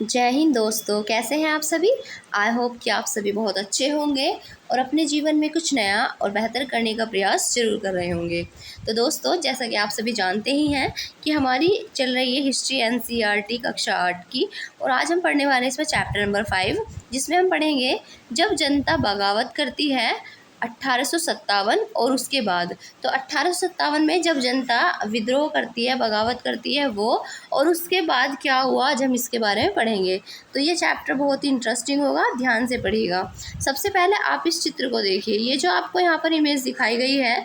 जय हिंद दोस्तों, कैसे हैं आप सभी। आई होप कि आप सभी बहुत अच्छे होंगे और अपने जीवन में कुछ नया और बेहतर करने का प्रयास जरूर कर रहे होंगे। तो दोस्तों, जैसा कि आप सभी जानते ही हैं कि हमारी चल रही है हिस्ट्री एनसीईआरटी कक्षा 8 की, और आज हम पढ़ने वाले हैं इसमें चैप्टर नंबर 5, जिसमें हम पढ़ेंगे जब जनता बगावत करती है 1857 और उसके बाद। तो 1857 में जब जनता विद्रोह करती है, बगावत करती है वो, और उसके बाद क्या हुआ आज हम इसके बारे में पढ़ेंगे। तो ये चैप्टर बहुत ही इंटरेस्टिंग होगा, ध्यान से पढ़िएगा। सबसे पहले आप इस चित्र को देखिए। ये जो आपको यहाँ पर इमेज दिखाई गई है,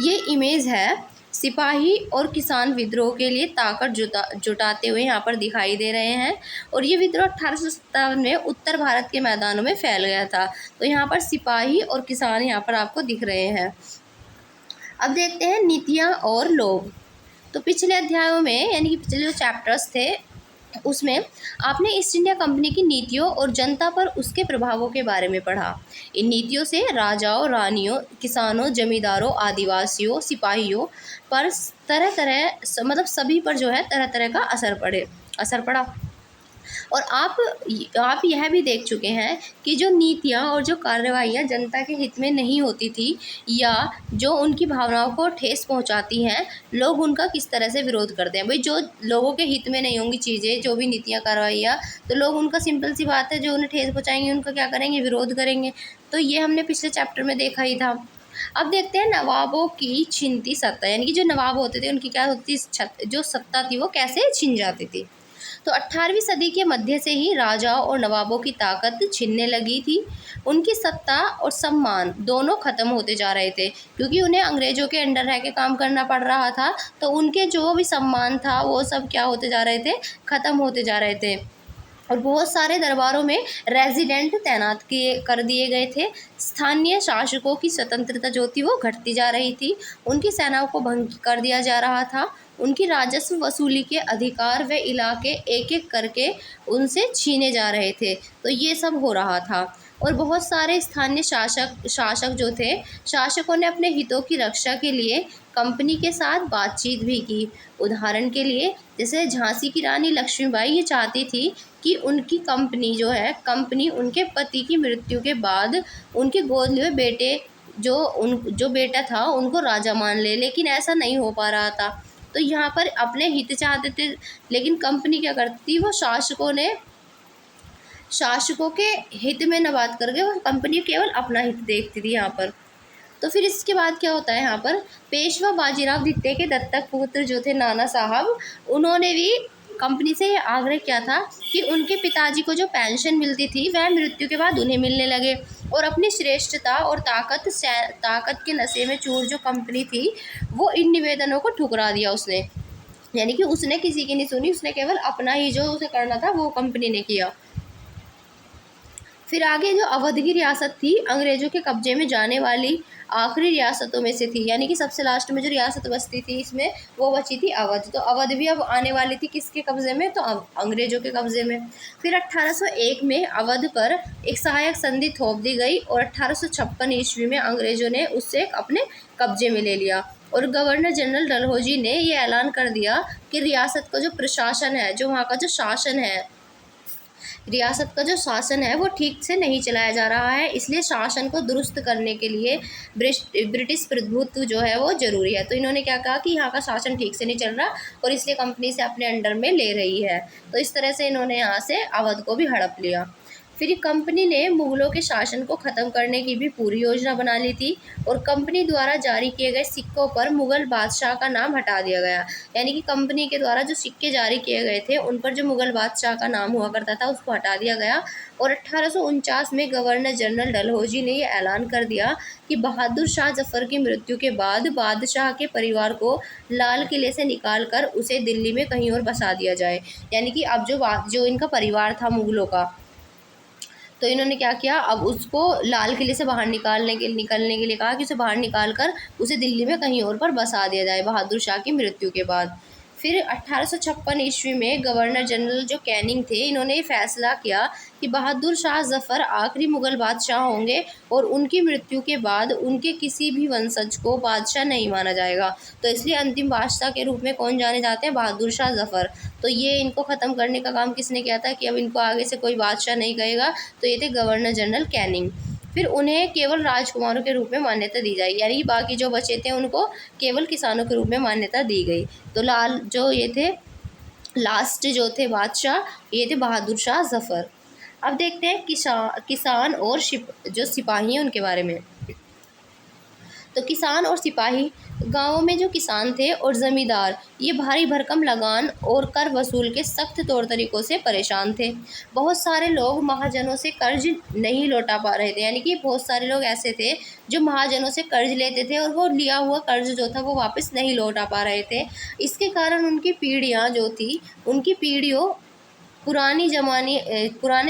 ये इमेज है सिपाही और किसान विद्रोह के लिए ताकत जुटाते हुए यहाँ पर दिखाई दे रहे हैं। और ये विद्रोह 1857 में उत्तर भारत के मैदानों में फैल गया था। तो यहाँ पर सिपाही और किसान यहाँ पर आपको दिख रहे हैं। अब देखते हैं नीतियाँ और लोग। तो पिछले अध्यायों में, यानी कि पिछले जो चैप्टर्स थे उसमें आपने ईस्ट इंडिया कंपनी की नीतियों और जनता पर उसके प्रभावों के बारे में पढ़ा। इन नीतियों से राजाओं, रानियों, किसानों, जमींदारों, आदिवासियों, सिपाहियों पर तरह तरह मतलब सभी पर जो है तरह तरह का असर पड़ा। और आप यह भी देख चुके हैं कि जो नीतियाँ और जो कार्रवाइयाँ जनता के हित में नहीं होती थी या जो उनकी भावनाओं को ठेस पहुंचाती हैं, लोग उनका किस तरह से विरोध करते हैं। भाई, जो लोगों के हित में नहीं होंगी चीज़ें, जो भी नीतियाँ कार्रवाइयाँ, तो लोग उनका, सिंपल सी बात है, जो उन्हें ठेस पहुँचाएंगे उनका क्या करेंगे, विरोध करेंगे। तो ये हमने पिछले चैप्टर में देखा ही था। अब देखते हैं नवाबों की छिनती सत्ता, यानी कि जो नवाब होते थे उनकी क्या होती, जो सत्ता थी वो कैसे छिन जाती थी। तो 18वीं सदी के मध्य से ही राजाओं और नवाबों की ताकत छिनने लगी थी। उनकी सत्ता और सम्मान दोनों खत्म होते जा रहे थे, क्योंकि उन्हें अंग्रेजों के अंडर रह के काम करना पड़ रहा था। तो उनके जो भी सम्मान था वो सब क्या होते जा रहे थे, खत्म होते जा रहे थे। और बहुत सारे दरबारों में रेजिडेंट तैनात कर दिए गए थे। स्थानीय शासकों की स्वतंत्रता जो थी वो घटती जा रही थी। उनकी सेनाओं को भंग कर दिया जा रहा था। उनकी राजस्व वसूली के अधिकार व इलाके एक एक करके उनसे छीने जा रहे थे। तो ये सब हो रहा था। और बहुत सारे स्थानीय शासक जो थे, शासकों ने अपने हितों की रक्षा के लिए कंपनी के साथ बातचीत भी की। उदाहरण के लिए जैसे झांसी की रानी लक्ष्मीबाई ये चाहती थी कि उनकी कंपनी जो है, कंपनी उनके पति की मृत्यु के बाद उनके गोद लिए बेटे जो बेटा था उनको राजा मान ले, लेकिन ऐसा नहीं हो पा रहा था। तो यहाँ पर अपने हित चाहते थे, लेकिन कंपनी क्या करती थी, वो शासकों के हित में न बात करके वो कंपनी केवल अपना हित देखती थी यहाँ पर। तो फिर इसके बाद क्या होता है, यहाँ पर पेशवा बाजीराव द्वितीय के दत्तक पुत्र जो थे नाना साहब, उन्होंने भी कंपनी से ये आग्रह किया था कि उनके पिताजी को जो पेंशन मिलती थी वह मृत्यु के बाद उन्हें मिलने लगे। और अपनी श्रेष्ठता और ताकत के नशे में चूर जो कंपनी थी, वो इन निवेदनों को ठुकरा दिया उसने। यानी कि उसने किसी की नहीं सुनी, उसने केवल अपना ही जो उसे करना था वो कंपनी ने किया। फिर आगे जो अवध की रियासत थी, अंग्रेजों के कब्जे में जाने वाली आखिरी रियासतों में से थी, यानी कि सबसे लास्ट में जो रियासत बचती थी इसमें वो बची थी अवध। तो अवध भी अब आने वाली थी किसके कब्जे में, तो अंग्रेजों के कब्जे में। फिर 1801 में अवध पर एक सहायक संधि थोप दी गई और 1856 ईस्वी में अंग्रेजों ने उससे कब्जे में ले लिया। और गवर्नर जनरल डलहौजी ने ये ऐलान कर दिया कि रियासत का जो प्रशासन है, जो वहाँ का जो शासन है, रियासत का जो शासन है वो ठीक से नहीं चलाया जा रहा है, इसलिए शासन को दुरुस्त करने के लिए ब्रिटिश प्रभुत्व जो है वो ज़रूरी है। तो इन्होंने क्या कहा कि यहाँ का शासन ठीक से नहीं चल रहा और इसलिए कंपनी से अपने अंडर में ले रही है। तो इस तरह से इन्होंने यहाँ से अवध को भी हड़प लिया। फिर कंपनी ने मुगलों के शासन को ख़त्म करने की भी पूरी योजना बना ली थी और कंपनी द्वारा जारी किए गए सिक्कों पर मुग़ल बादशाह का नाम हटा दिया गया। यानी कि कंपनी के द्वारा जो सिक्के जारी किए गए थे उन पर जो मुग़ल बादशाह का नाम हुआ करता था उसको हटा दिया गया। और 1849 में गवर्नर जनरल डलहौजी ने यह ऐलान कर दिया कि बहादुर शाह जफ़र की मृत्यु के बाद बादशाह के परिवार को लाल किले से निकाल कर उसे दिल्ली में कहीं और बसा दिया जाए। यानी कि अब जो इनका परिवार था मुग़लों का, तो इन्होंने क्या किया, अब उसको लाल किले से बाहर निकलने के लिए कहा कि उसे बाहर निकाल कर उसे दिल्ली में कहीं और पर बसा दिया जाए बहादुर शाह की मृत्यु के बाद। फिर 1856 ईस्वी में गवर्नर जनरल जो कैनिंग थे, इन्होंने ये फैसला किया कि बहादुर शाह जफ़र आखिरी मुग़ल बादशाह होंगे और उनकी मृत्यु के बाद उनके किसी भी वंशज को बादशाह नहीं माना जाएगा। तो इसलिए अंतिम बादशाह के रूप में कौन जाने जाते हैं? बहादुर शाह जफ़र। तो ये इनको ख़त्म करने का काम किसने किया था कि अब इनको आगे से कोई बादशाह नहीं कहेगा? तो ये थे गवर्नर जनरल कैनिंग। फिर उन्हें केवल राजकुमारों के रूप में मान्यता दी जाएगी, यानी बाकी जो बचे थे उनको केवल किसानों के रूप में मान्यता दी गई। तो लाल जो ये थे लास्ट जो थे बादशाह, ये थे बहादुर शाह जफ़र। अब देखते हैं किसान और जो सिपाही हैं उनके बारे में। तो किसान और सिपाही, गाँवों में जो किसान थे और ज़मींदार, ये भारी भरकम लगान और कर वसूल के सख्त तौर तरीक़ों से परेशान थे। बहुत सारे लोग महाजनों से कर्ज नहीं लौटा पा रहे थे, यानी कि बहुत सारे लोग ऐसे थे जो महाजनों से कर्ज लेते थे और वो लिया हुआ कर्ज जो था वो वापस नहीं लौटा पा रहे थे। इसके कारण उनकी पीढ़ियाँ जो थी, उनकी पीढ़ियों पुराने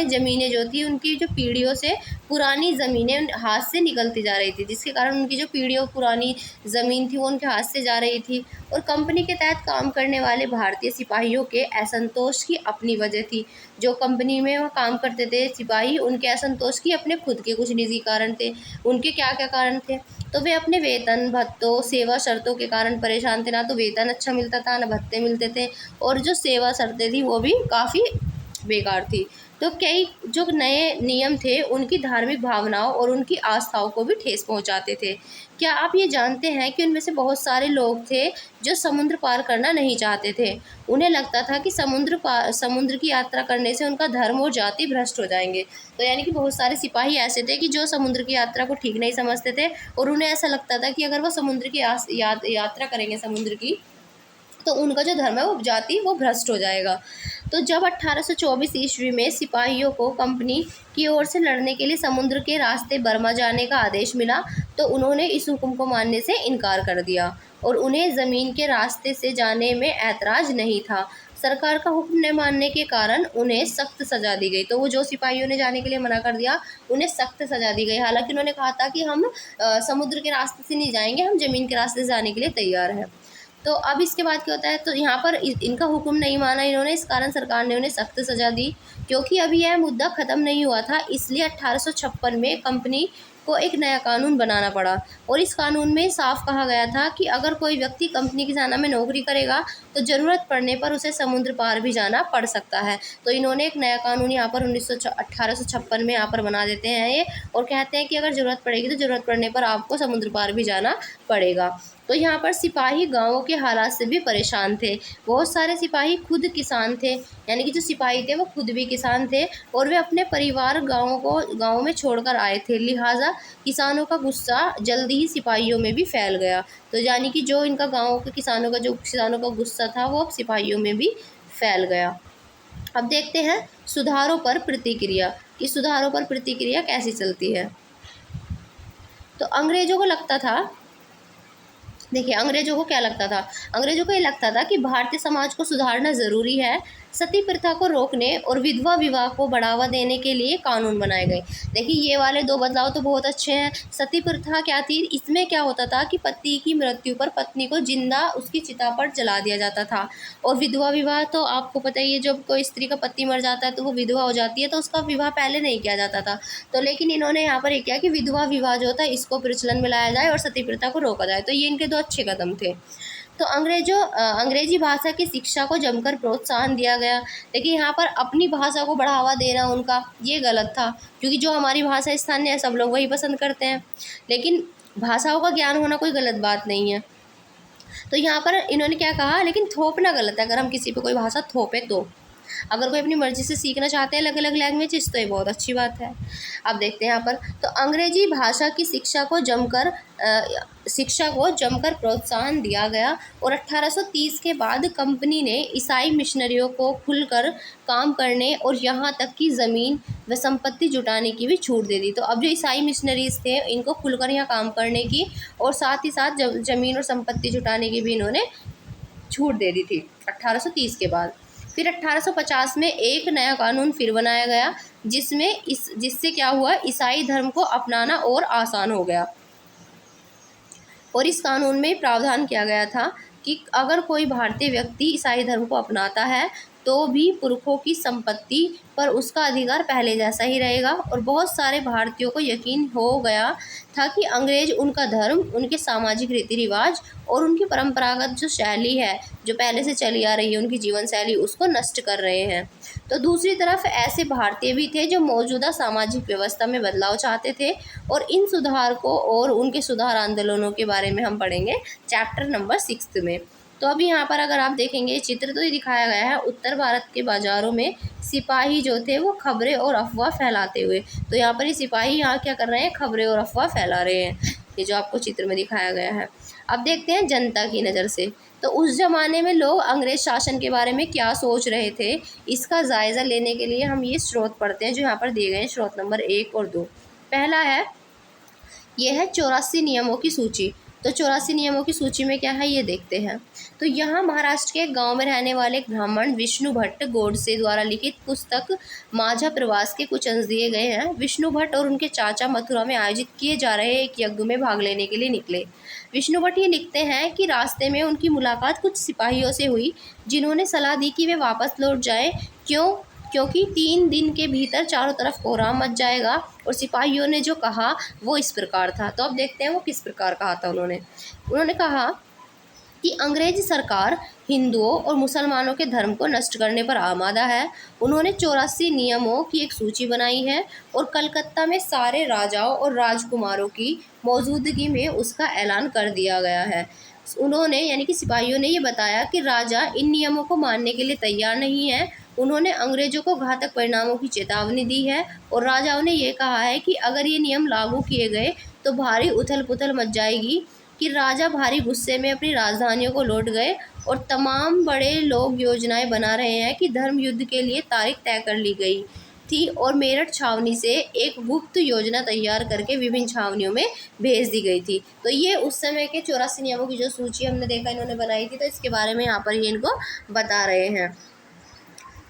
ज़मीनें जो थी, उनकी जो पीढ़ियों से पुरानी ज़मीनें हाथ से निकलती जा रही थी, जिसके कारण उनकी जो पीढ़ियों पुरानी ज़मीन थी वो उनके हाथ से जा रही थी। और कंपनी के तहत काम करने वाले भारतीय सिपाहियों के असंतोष की अपनी वजह थी। जो कंपनी में वो काम करते थे सिपाही, उनके असंतोष की अपने खुद के कुछ निजी कारण थे। उनके क्या क्या कारण थे? तो वे अपने वेतन भत्तों, सेवा शर्तों के कारण परेशान थे। ना तो वेतन अच्छा मिलता था, ना भत्ते मिलते थे, और जो सेवा शर्तें थी वो भी काफ़ी बेकार थी। तो कई जो नए नियम थे उनकी धार्मिक भावनाओं और उनकी आस्थाओं को भी ठेस पहुंचाते थे। क्या आप ये जानते हैं कि उनमें से बहुत सारे लोग थे जो समुद्र पार करना नहीं चाहते थे? उन्हें लगता था कि समुद्र की यात्रा करने से उनका धर्म और जाति भ्रष्ट हो जाएंगे। तो यानी कि बहुत सारे सिपाही ऐसे थे कि जो समुद्र की यात्रा को ठीक नहीं समझते थे, और उन्हें ऐसा लगता था कि अगर वो समुद्र की यात्रा करेंगे समुद्र की, तो उनका जो धर्म है वो जाति वो भ्रष्ट हो जाएगा। तो जब 1824 ईस्वी में सिपाहियों को कंपनी की ओर से लड़ने के लिए समुद्र के रास्ते बर्मा जाने का आदेश मिला, तो उन्होंने इस हुक्म को मानने से इनकार कर दिया और उन्हें ज़मीन के रास्ते से जाने में ऐतराज़ नहीं था। सरकार का हुक्म न मानने के कारण उन्हें सख्त सज़ा दी गई। तो वो जो सिपाहियों ने जाने के लिए मना कर दिया, उन्हें सख्त सज़ा दी गई। हालांकि उन्होंने कहा था कि हम समुद्र के रास्ते से नहीं जाएंगे, हम ज़मीन के रास्ते से जाने के लिए तैयार हैं। तो अब इसके बाद क्या होता है? तो यहाँ पर इनका हुक्म नहीं माना इन्होंने, इस कारण सरकार ने उन्हें सख्त सज़ा दी। क्योंकि अभी यह मुद्दा ख़त्म नहीं हुआ था, इसलिए 1856 में कंपनी को एक नया कानून बनाना पड़ा। और इस कानून में साफ कहा गया था कि अगर कोई व्यक्ति कंपनी की खाना में नौकरी करेगा तो ज़रूरत पड़ने पर उसे समुद्र पार भी जाना पड़ सकता है। तो इन्होंने एक नया कानून यहाँ पर 1856 में यहाँ पर बना देते हैं ये, और कहते हैं कि अगर ज़रूरत पड़ेगी तो ज़रूरत पड़ने पर आपको समुद्र पार भी जाना पड़ेगा। तो यहाँ पर सिपाही गाँवों के हालात से भी परेशान थे। बहुत सारे सिपाही खुद किसान थे, यानी कि जो सिपाही थे वो खुद भी किसान थे, और वे अपने परिवार गाँव में छोड़कर आए थे। लिहाजा किसानों का गुस्सा जल्दी ही सिपाहियों में भी फैल गया। तो यानी कि जो इनका गाँव के किसानों का गुस्सा था वो अब सिपाहियों में भी फैल गया। अब देखते हैं सुधारों पर प्रतिक्रिया, कि सुधारों पर प्रतिक्रिया कैसी चलती है। तो अंग्रेज़ों को लगता था, देखिए अंग्रेज़ों को क्या लगता था? अंग्रेज़ों को ये लगता था कि भारतीय समाज को सुधारना ज़रूरी है। सती प्रथा को रोकने और विधवा विवाह को बढ़ावा देने के लिए कानून बनाए गए। देखिए ये वाले दो बदलाव तो बहुत अच्छे हैं। सती प्रथा क्या थी? इसमें क्या होता था कि पति की मृत्यु पर पत्नी को जिंदा उसकी चिता पर जला दिया जाता था। और विधवा विवाह तो आपको पता ही है, जब कोई स्त्री का पति मर जाता है तो वो विधवा हो जाती है, तो उसका विवाह पहले नहीं किया जाता था। तो लेकिन इन्होंने यहाँ पर ये किया कि विधवा विवाह जो था इसको प्रचलन में लाया जाए और सती प्रथा को रोका जाए। तो ये इनके दो अच्छे कदम थे। तो अंग्रेजी भाषा की शिक्षा को जमकर प्रोत्साहन दिया गया। देखिए यहाँ पर अपनी भाषा को बढ़ावा देना उनका ये गलत था, क्योंकि जो हमारी भाषा स्थानीय है सब लोग वही पसंद करते हैं। लेकिन भाषाओं का ज्ञान होना कोई गलत बात नहीं है। तो यहाँ पर इन्होंने क्या कहा, लेकिन थोपना गलत है। अगर हम किसी पे कोई भाषा थोपे तो, अगर कोई अपनी मर्ज़ी से सीखना चाहते हैं अलग अलग लैंग्वेजेस तो ये बहुत अच्छी बात है। अब देखते हैं यहाँ पर, तो अंग्रेजी भाषा की शिक्षा को जमकर प्रोत्साहन दिया गया। और 1830 के बाद कंपनी ने ईसाई मिशनरियों को खुलकर काम करने और यहाँ तक कि ज़मीन व संपत्ति जुटाने की भी छूट दे दी। तो अब जो ईसाई मिशनरीज़ थे इनको खुलकर यहाँ काम करने की और साथ ही साथ ज़मीन और संपत्ति जुटाने की भी इन्होंने छूट दे दी थी 1830 के बाद। फिर 1850 में एक नया कानून फिर बनाया गया, जिससे क्या हुआ, ईसाई धर्म को अपनाना और आसान हो गया। और इस कानून में प्रावधान किया गया था कि अगर कोई भारतीय व्यक्ति ईसाई धर्म को अपनाता है तो भी पुरखों की संपत्ति पर उसका अधिकार पहले जैसा ही रहेगा। और बहुत सारे भारतीयों को यकीन हो गया था कि अंग्रेज उनका धर्म, उनके सामाजिक रीति रिवाज और उनकी परंपरागत जो शैली है, जो पहले से चली आ रही है उनकी जीवन शैली, उसको नष्ट कर रहे हैं। तो दूसरी तरफ ऐसे भारतीय भी थे जो मौजूदा सामाजिक व्यवस्था में बदलाव चाहते थे, और इन सुधार को और उनके सुधार आंदोलनों के बारे में हम पढ़ेंगे चैप्टर नंबर 6 में। तो अब यहाँ पर अगर आप देखेंगे चित्र, तो ये दिखाया गया है उत्तर भारत के बाज़ारों में सिपाही जो थे वो खबरें और अफवाह फैलाते हुए। तो यहाँ पर ये सिपाही यहाँ क्या कर रहे हैं, खबरें और अफवाह फैला रहे हैं, ये जो आपको चित्र में दिखाया गया है। अब देखते हैं जनता की नज़र से। तो उस ज़माने में लोग अंग्रेज़ शासन के बारे में क्या सोच रहे थे, इसका जायज़ा लेने के लिए हम ये स्रोत पढ़ते हैं जो यहाँ पर दिए गए हैं, स्रोत नंबर 1 और 2। पहला है, ये है 84 नियमों की सूची। तो 84 नियमों की सूची में क्या है ये देखते हैं। तो यहाँ महाराष्ट्र के एक गांव में रहने वाले एक ब्राह्मण विष्णु भट्ट गोडसे द्वारा लिखित पुस्तक माझा प्रवास के कुछ अंश दिए गए हैं। विष्णु भट्ट और उनके चाचा मथुरा में आयोजित किए जा रहे एक यज्ञ में भाग लेने के लिए निकले। विष्णु भट्ट ये लिखते हैं कि रास्ते में उनकी मुलाकात कुछ सिपाहियों से हुई जिन्होंने सलाह दी कि वे वापस लौट जाएं। क्योंकि 3 दिन के भीतर चारों तरफ कोहराम मच जाएगा। और सिपाहियों ने जो कहा वो इस प्रकार था। तो अब देखते हैं वो किस प्रकार कहा था। उन्होंने कहा कि अंग्रेज सरकार हिंदुओं और मुसलमानों के धर्म को नष्ट करने पर आमादा है। उन्होंने 84 नियमों की एक सूची बनाई है और कलकत्ता में सारे राजाओं और राजकुमारों की मौजूदगी में उसका ऐलान कर दिया गया है। उन्होंने यानी कि सिपाहियों ने ये बताया कि राजा इन नियमों को मानने के लिए तैयार नहीं है। उन्होंने अंग्रेजों को घातक परिणामों की चेतावनी दी है और राजाओं ने ये कहा है कि अगर ये नियम लागू किए गए तो भारी उथल पुथल मच जाएगी। कि राजा भारी गुस्से में अपनी राजधानियों को लौट गए और तमाम बड़े लोग योजनाएं बना रहे हैं कि धर्म युद्ध के लिए तारीख तय कर ली गई थी और मेरठ छावनी से एक गुप्त योजना तैयार करके विभिन्न छावनियों में भेज दी गई थी। तो ये उस समय के 84 नियमों की जो सूची हमने देखा इन्होंने बनाई थी, तो इसके बारे में यहाँ पर ये इनको बता रहे हैं।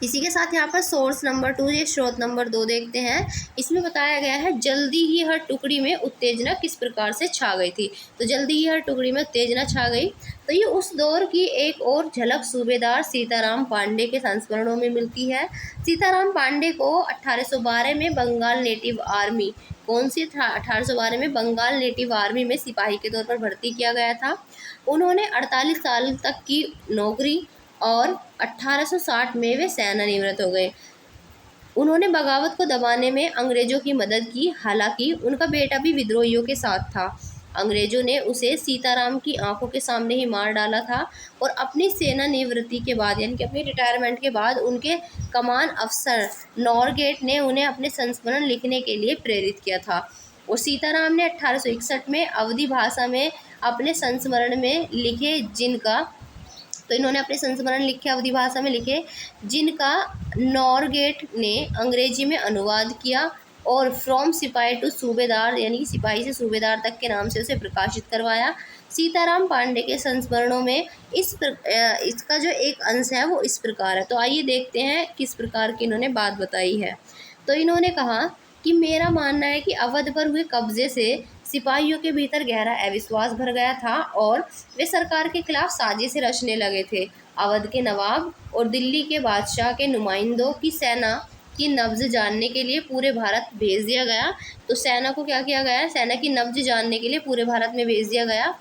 इसी के साथ यहाँ पर सोर्स नंबर 2 ये स्रोत नंबर 2 देखते हैं। इसमें बताया गया है जल्दी ही हर टुकड़ी में उत्तेजना किस प्रकार से छा गई थी। तो जल्दी ही हर टुकड़ी में उत्तेजना छा गई, तो ये उस दौर की एक और झलक सूबेदार सीताराम पांडे के संस्मरणों में मिलती है। सीताराम पांडे को 1812 में बंगाल नेटिव आर्मी, कौन सी 1812 में बंगाल नेटिव आर्मी में सिपाही के तौर पर भर्ती किया गया था। उन्होंने 48 साल तक की नौकरी और 1860 में वे सेवानिवृत्त हो गए। उन्होंने बगावत को दबाने में अंग्रेजों की मदद की, हालांकि उनका बेटा भी विद्रोहियों के साथ था। अंग्रेजों ने उसे सीताराम की आंखों के सामने ही मार डाला था और अपनी सेवानिवृत्ति के बाद यानी कि अपनी रिटायरमेंट के बाद उनके कमान अफसर नॉरगेट ने उन्हें अपने संस्मरण लिखने के लिए प्रेरित किया था। और सीताराम ने 1861 में अवधी भाषा में अपने संस्मरण में लिखे इन्होंने अपने संस्मरण लिखे अवधी भाषा में लिखे, जिनका नॉरगेट ने अंग्रेजी में अनुवाद किया और फ्रॉम सिपाही टू सूबेदार यानी कि सिपाही से सूबेदार तक के नाम से उसे प्रकाशित करवाया। सीताराम पांडे के संस्मरणों में इसका जो एक अंश है वो इस प्रकार है। तो आइए देखते हैं किस प्रकार की इन्होंने बात बताई है। तो इन्होंने कहा कि मेरा मानना है कि अवध पर हुए कब्जे से सिपाहियों के भीतर गहरा अविश्वास भर गया था और वे सरकार के खिलाफ साजिशें रचने लगे थे। अवध के नवाब और दिल्ली के बादशाह के नुमाइंदों की सेना की नब्ज़ जानने के लिए पूरे भारत भेज दिया गया। तो सेना को क्या किया गया, सेना की नब्ज़ जानने के लिए पूरे भारत में भेज दिया गया।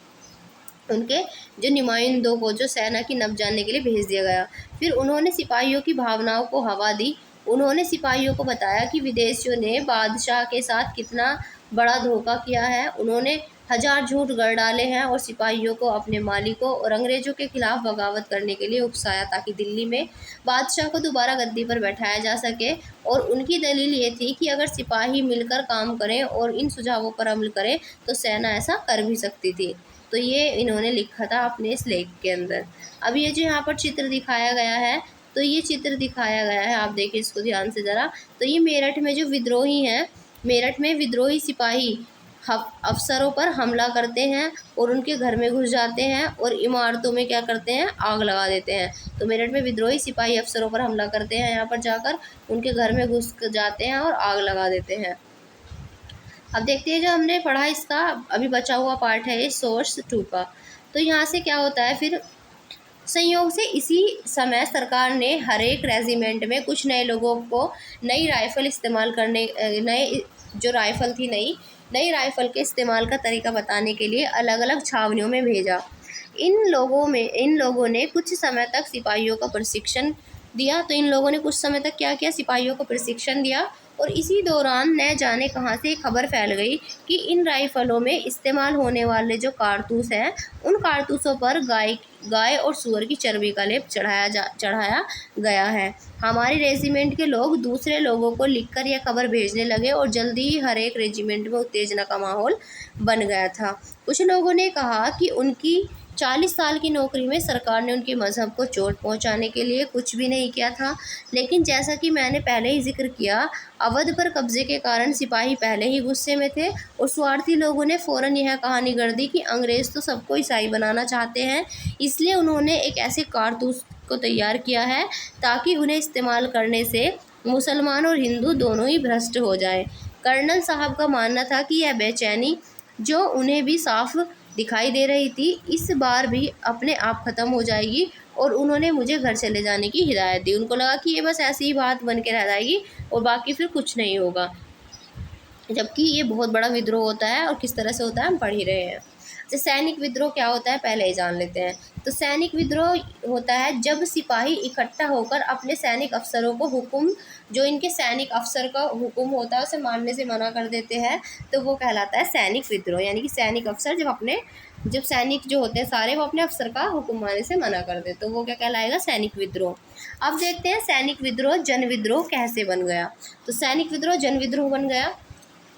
उनके जो नुमाइंदों को जो सेना की नब्ज़ जानने के लिए भेज दिया गया। फिर उन्होंने सिपाहियों की भावनाओं को हवा दी। उन्होंने सिपाहियों को बताया कि विदेशियों ने बादशाह के साथ कितना बड़ा धोखा किया है। उन्होंने 1000 झूठ गढ़ डाले हैं और सिपाहियों को अपने मालिकों और अंग्रेज़ों के खिलाफ बगावत करने के लिए उकसाया ताकि दिल्ली में बादशाह को दोबारा गद्दी पर बैठाया जा सके। और उनकी दलील ये थी कि अगर सिपाही मिलकर काम करें और इन सुझावों पर अमल करें तो सेना ऐसा कर भी सकती थी। तो ये इन्होंने लिखा था अपने इस लेख के अंदर। अब ये जो यहाँ पर चित्र दिखाया गया है, तो ये चित्र दिखाया गया है, आप देखिए इसको ध्यान से ज़रा। तो ये मेरठ में जो विद्रोही हैं, मेरठ में विद्रोही सिपाही अफसरों पर हमला करते हैं और उनके घर में घुस जाते हैं और इमारतों में क्या करते हैं, आग लगा देते हैं। तो मेरठ में विद्रोही सिपाही अफसरों पर हमला करते हैं, यहाँ पर जाकर उनके घर में घुस जाते हैं और आग लगा देते हैं। अब देखते हैं जो हमने पढ़ा इसका अभी बचा हुआ पार्ट है ये सोर्स 2 का। तो यहाँ से क्या होता है, फिर संयोग से इसी समय सरकार ने हर एक रेजिमेंट में कुछ नए लोगों को नई राइफ़ल इस्तेमाल करने नए जो राइफ़ल थी नई राइफ़ल के इस्तेमाल का तरीका बताने के लिए अलग अलग छावनियों में भेजा। इन लोगों ने कुछ समय तक सिपाहियों का प्रशिक्षण दिया। तो इन लोगों ने कुछ समय तक क्या किया, सिपाहियों को प्रशिक्षण दिया। और इसी दौरान न जाने कहाँ से खबर फैल गई कि इन राइफलों में इस्तेमाल होने वाले जो कारतूस हैं, उन कारतूसों पर गाय और सूअर की चर्बी का लेप चढ़ाया गया है। हमारे रेजिमेंट के लोग दूसरे लोगों को लिखकर यह खबर भेजने लगे और जल्दी ही हर एक रेजिमेंट में उत्तेजना का माहौल बन गया था। कुछ लोगों ने कहा कि उनकी 40 साल की नौकरी में सरकार ने उनके मज़हब को चोट पहुंचाने के लिए कुछ भी नहीं किया था। लेकिन जैसा कि मैंने पहले ही जिक्र किया, अवध पर कब्जे के कारण सिपाही पहले ही गुस्से में थे और स्वार्थी लोगों ने फ़ौरन यह कहानी गढ़ दी कि अंग्रेज़ तो सबको ईसाई बनाना चाहते हैं, इसलिए उन्होंने एक ऐसे कारतूस को तैयार किया है ताकि उन्हें इस्तेमाल करने से मुसलमान और हिंदू दोनों ही भ्रष्ट हो जाए। कर्नल साहब का मानना था कि यह बेचैनी जो उन्हें भी साफ दिखाई दे रही थी, इस बार भी अपने आप ख़त्म हो जाएगी और उन्होंने मुझे घर चले जाने की हिदायत दी। उनको लगा कि ये बस ऐसी ही बात बन के रह जाएगी और बाकी फिर कुछ नहीं होगा, जबकि ये बहुत बड़ा विद्रोह होता है और किस तरह से होता है हम पढ़ ही रहे हैं। तो सैनिक विद्रोह क्या होता है पहले ही जान लेते हैं। तो सैनिक विद्रोह होता है जब सिपाही इकट्ठा होकर अपने सैनिक अफसरों को हुक्म, जो इनके सैनिक अफसर का हुक्म होता है उसे मानने से मना कर देते हैं, तो वो कहलाता है सैनिक विद्रोह। यानी कि सैनिक अफसर जब सैनिक जो होते हैं सारे वो अपने अफसर का हुक्म मानने से मना कर दे, तो वो क्या कहलाएगा, सैनिक विद्रोह। अब देखते हैं सैनिक विद्रोह जन विद्रोह कैसे बन गया। तो सैनिक विद्रोह जन विद्रोह बन गया।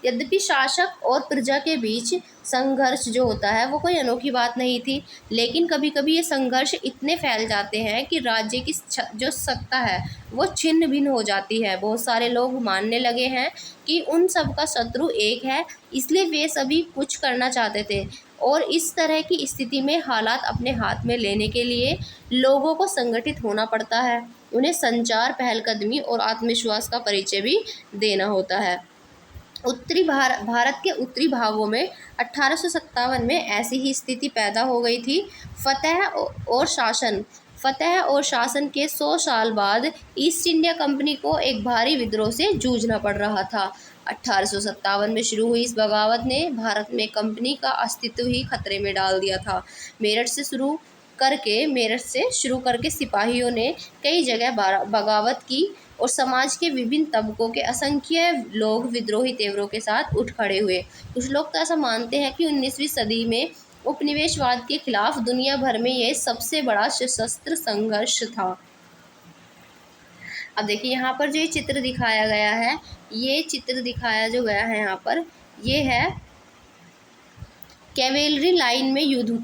यद्यपि शासक और प्रजा के बीच संघर्ष जो होता है वो कोई अनोखी बात नहीं थी, लेकिन कभी कभी ये संघर्ष इतने फैल जाते हैं कि राज्य की जो सत्ता है वो छिन्न भिन्न हो जाती है। बहुत सारे लोग मानने लगे हैं कि उन सब का शत्रु एक है, इसलिए वे सभी कुछ करना चाहते थे। और इस तरह की स्थिति में हालात अपने हाथ में लेने के लिए लोगों को संगठित होना पड़ता है। उन्हें संचार, पहलकदमी और आत्मविश्वास का परिचय भी देना होता है। भारत के उत्तरी भागों में 1857 में ऐसी ही स्थिति पैदा हो गई थी। फतह और शासन के 100 साल बाद ईस्ट इंडिया कंपनी को एक भारी विद्रोह से जूझना पड़ रहा था। 1857 में शुरू हुई इस बगावत ने भारत में कंपनी का अस्तित्व ही खतरे में डाल दिया था। मेरठ से शुरू करके सिपाहियों ने कई जगह बगावत की और समाज के विभिन्न तबकों के असंख्य लोग विद्रोही तेवरों के साथ उठ खड़े हुए। कुछ लोग तो ऐसा मानते हैं कि 19वीं सदी में उपनिवेशवाद के खिलाफ दुनिया भर में यह सबसे बड़ा सशस्त्र संघर्ष था। अब देखिए यहाँ पर जो ये चित्र दिखाया गया है, ये चित्र दिखाया जो गया है यहाँ पर, ये है कैवेलरी लाइन में युद्ध,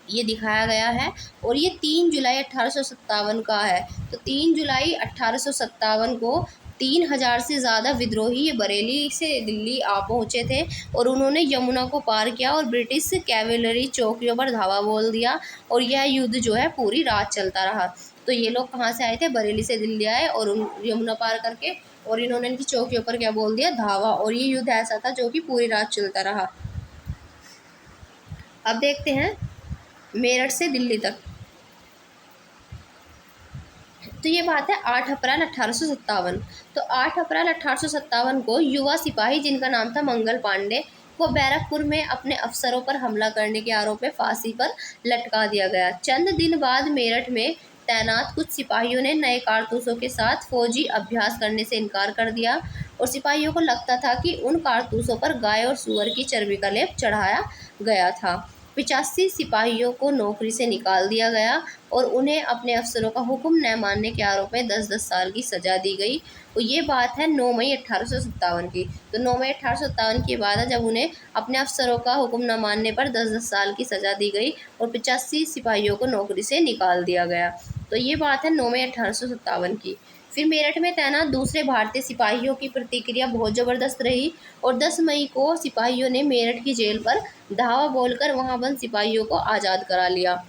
ये दिखाया गया है और ये 3 जुलाई 1857 का है। तो 3 जुलाई 1857 को 3000 से ज़्यादा विद्रोही ये बरेली से दिल्ली आ पहुँचे थे और उन्होंने यमुना को पार किया और ब्रिटिश कैवेलरी चौकियों पर धावा बोल दिया और यह युद्ध जो है पूरी रात चलता रहा। तो ये लोग कहाँ से आए थे, बरेली से दिल्ली आए और यमुना पार करके, और इन्होंने इनकी चौकियों पर क्या बोल दिया, धावा, और ये युद्ध ऐसा था जो कि पूरी रात चलता रहा। अब देखते हैं मेरठ से दिल्ली तक। तो ये बात है 8 अप्रैल 1857। तो 8 अप्रैल 1857 को युवा सिपाही जिनका नाम था मंगल पांडे को बैरकपुर में अपने अफसरों पर हमला करने के आरोप में फांसी पर लटका दिया गया। चंद दिन बाद मेरठ में तैनात कुछ सिपाहियों ने नए कारतूसों के साथ फौजी अभ्यास करने से इनकार कर दिया और सिपाहियों को लगता था कि उन कारतूसों पर गाय और सूअर की चर्बी का लेप चढ़ाया गया था। 85 सिपाहियों को नौकरी से निकाल दिया गया और उन्हें अपने अफसरों का हुक्म न मानने के आरोप में 10-10 साल की सज़ा दी गई। और ये बात है 9 मई 1857 की। तो 9 मई 1857 की बात है जब उन्हें अपने अफसरों का हुक्म न मानने पर 10-10 साल की सज़ा दी गई और 85 सिपाहियों को नौकरी से निकाल दिया गया। तो ये बात है 9 मई 1857 की। फिर मेरठ में तैनात दूसरे भारतीय सिपाहियों की प्रतिक्रिया बहुत ज़बरदस्त रही और 10 मई को सिपाहियों ने मेरठ की जेल पर धावा बोलकर वहां बंद सिपाहियों को आज़ाद करा लिया।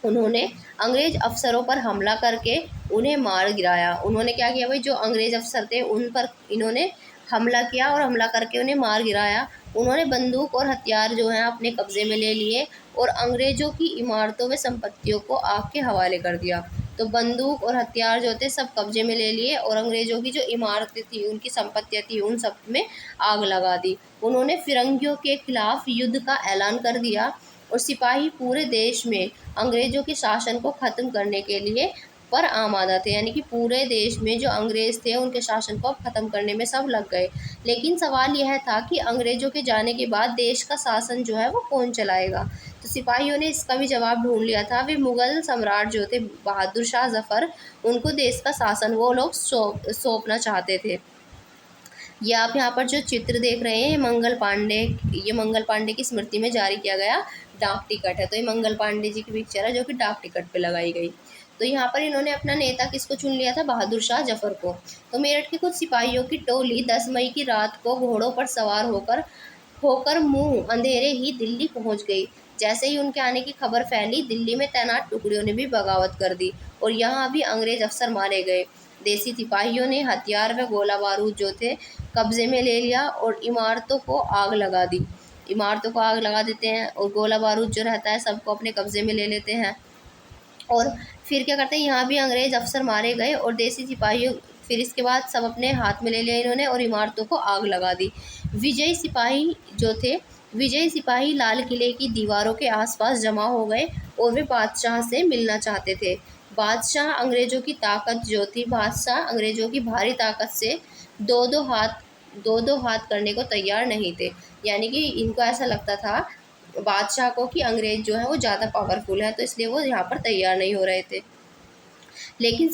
उन्होंने अंग्रेज अफसरों पर हमला करके उन्हें मार गिराया। उन्होंने क्या किया भाई, जो अंग्रेज अफसर थे उन पर इन्होंने हमला किया और हमला करके उन्हें मार गिराया। उन्होंने बंदूक और हथियार जो हैं अपने कब्जे में ले लिए और अंग्रेज़ों की इमारतों व संपत्तियों को आग के हवाले कर दिया। तो बंदूक और हथियार जो थे सब कब्जे में ले लिए और अंग्रेज़ों की जो इमारतें थी, उनकी संपत्तियाँ थी, उन सब में आग लगा दी। उन्होंने फिरंगियों के खिलाफ युद्ध का ऐलान कर दिया और सिपाही पूरे देश में अंग्रेज़ों के शासन को ख़त्म करने के लिए पर आमादा थे, यानी कि पूरे देश में जो अंग्रेज़ थे उनके शासन को ख़त्म करने में सब लग गए। लेकिन सवाल यह था कि अंग्रेज़ों के जाने के बाद देश का शासन जो है वो कौन चलाएगा। तो सिपाहियों ने इसका भी जवाब ढूंढ लिया था। वे मुग़ल सम्राट जो थे बहादुर शाह ज़फ़र, उनको देश का शासन वो लोग सौंपना चाहते थे। ये आप यहाँ पर जो चित्र देख रहे हैं, ये मंगल पांडे की स्मृति में जारी किया गया डाक टिकट है। तो ये मंगल पांडे जी की पिक्चर है जो कि डाक टिकट पे लगाई गई। तो यहाँ पर इन्होंने अपना नेता किसको चुन लिया था? बहादुर शाह जफर को। तो मेरठ के कुछ सिपाहियों की टोली 10 मई की रात को घोड़ों पर सवार होकर होकर मुंह अंधेरे ही दिल्ली पहुंच गई। जैसे ही उनके आने की खबर फैली, दिल्ली में तैनात टुकड़ियों ने भी बगावत कर दी और यहाँ भी अंग्रेज अफसर मारे गए। देसी सिपाहियों ने हथियार व गोला बारूद जो थे कब्जे में ले लिया और इमारतों को आग लगा दी। इमारतों को आग लगा देते हैं और गोला बारूद जो रहता है सबको अपने कब्जे में ले लेते हैं। और फिर क्या करते हैं, यहाँ भी अंग्रेज अफसर मारे गए और देसी सिपाही फिर इसके बाद सब अपने हाथ में ले लिया इन्होंने और इमारतों को आग लगा दी। विजयी सिपाही जो थे विजयी सिपाही लाल किले की दीवारों के आसपास जमा हो गए और वे बादशाह से मिलना चाहते थे। बादशाह अंग्रेज़ों की ताकत जो थी बादशाह अंग्रेज़ों की भारी ताकत से दो दो हाथ करने को तैयार नहीं थे। यानी कि इनको ऐसा लगता था बादशाह को कि अंग्रेज़ जो है वो ज़्यादा पावरफुल है, तो इसलिए वो यहाँ पर तैयार नहीं हो रहे थे। लेकिन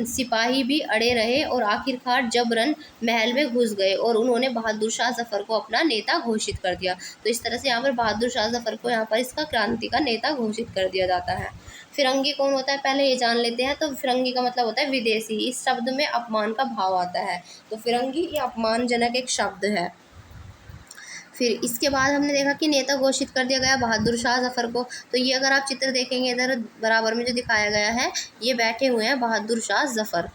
सिपाही भी अड़े रहे और आखिरकार जबरन महल में घुस गए और उन्होंने बहादुर शाह जफ़र को अपना नेता घोषित कर दिया। तो इस तरह से यहाँ पर बहादुर शाह जफ़र को यहाँ पर इसका क्रांति का नेता घोषित कर दिया जाता है। फिरंगी कौन होता है पहले ये जान लेते हैं। तो फिरंगी का मतलब होता है विदेशी। इस शब्द में अपमान का भाव आता है। तो फिरंगी ये अपमानजनक एक शब्द है। फिर इसके बाद हमने देखा कि नेता घोषित कर दिया गया बहादुर शाह जफ़र को। तो ये अगर आप चित्र देखेंगे इधर बराबर में जो दिखाया गया है, ये बैठे हुए हैं बहादुर शाह जफ़र।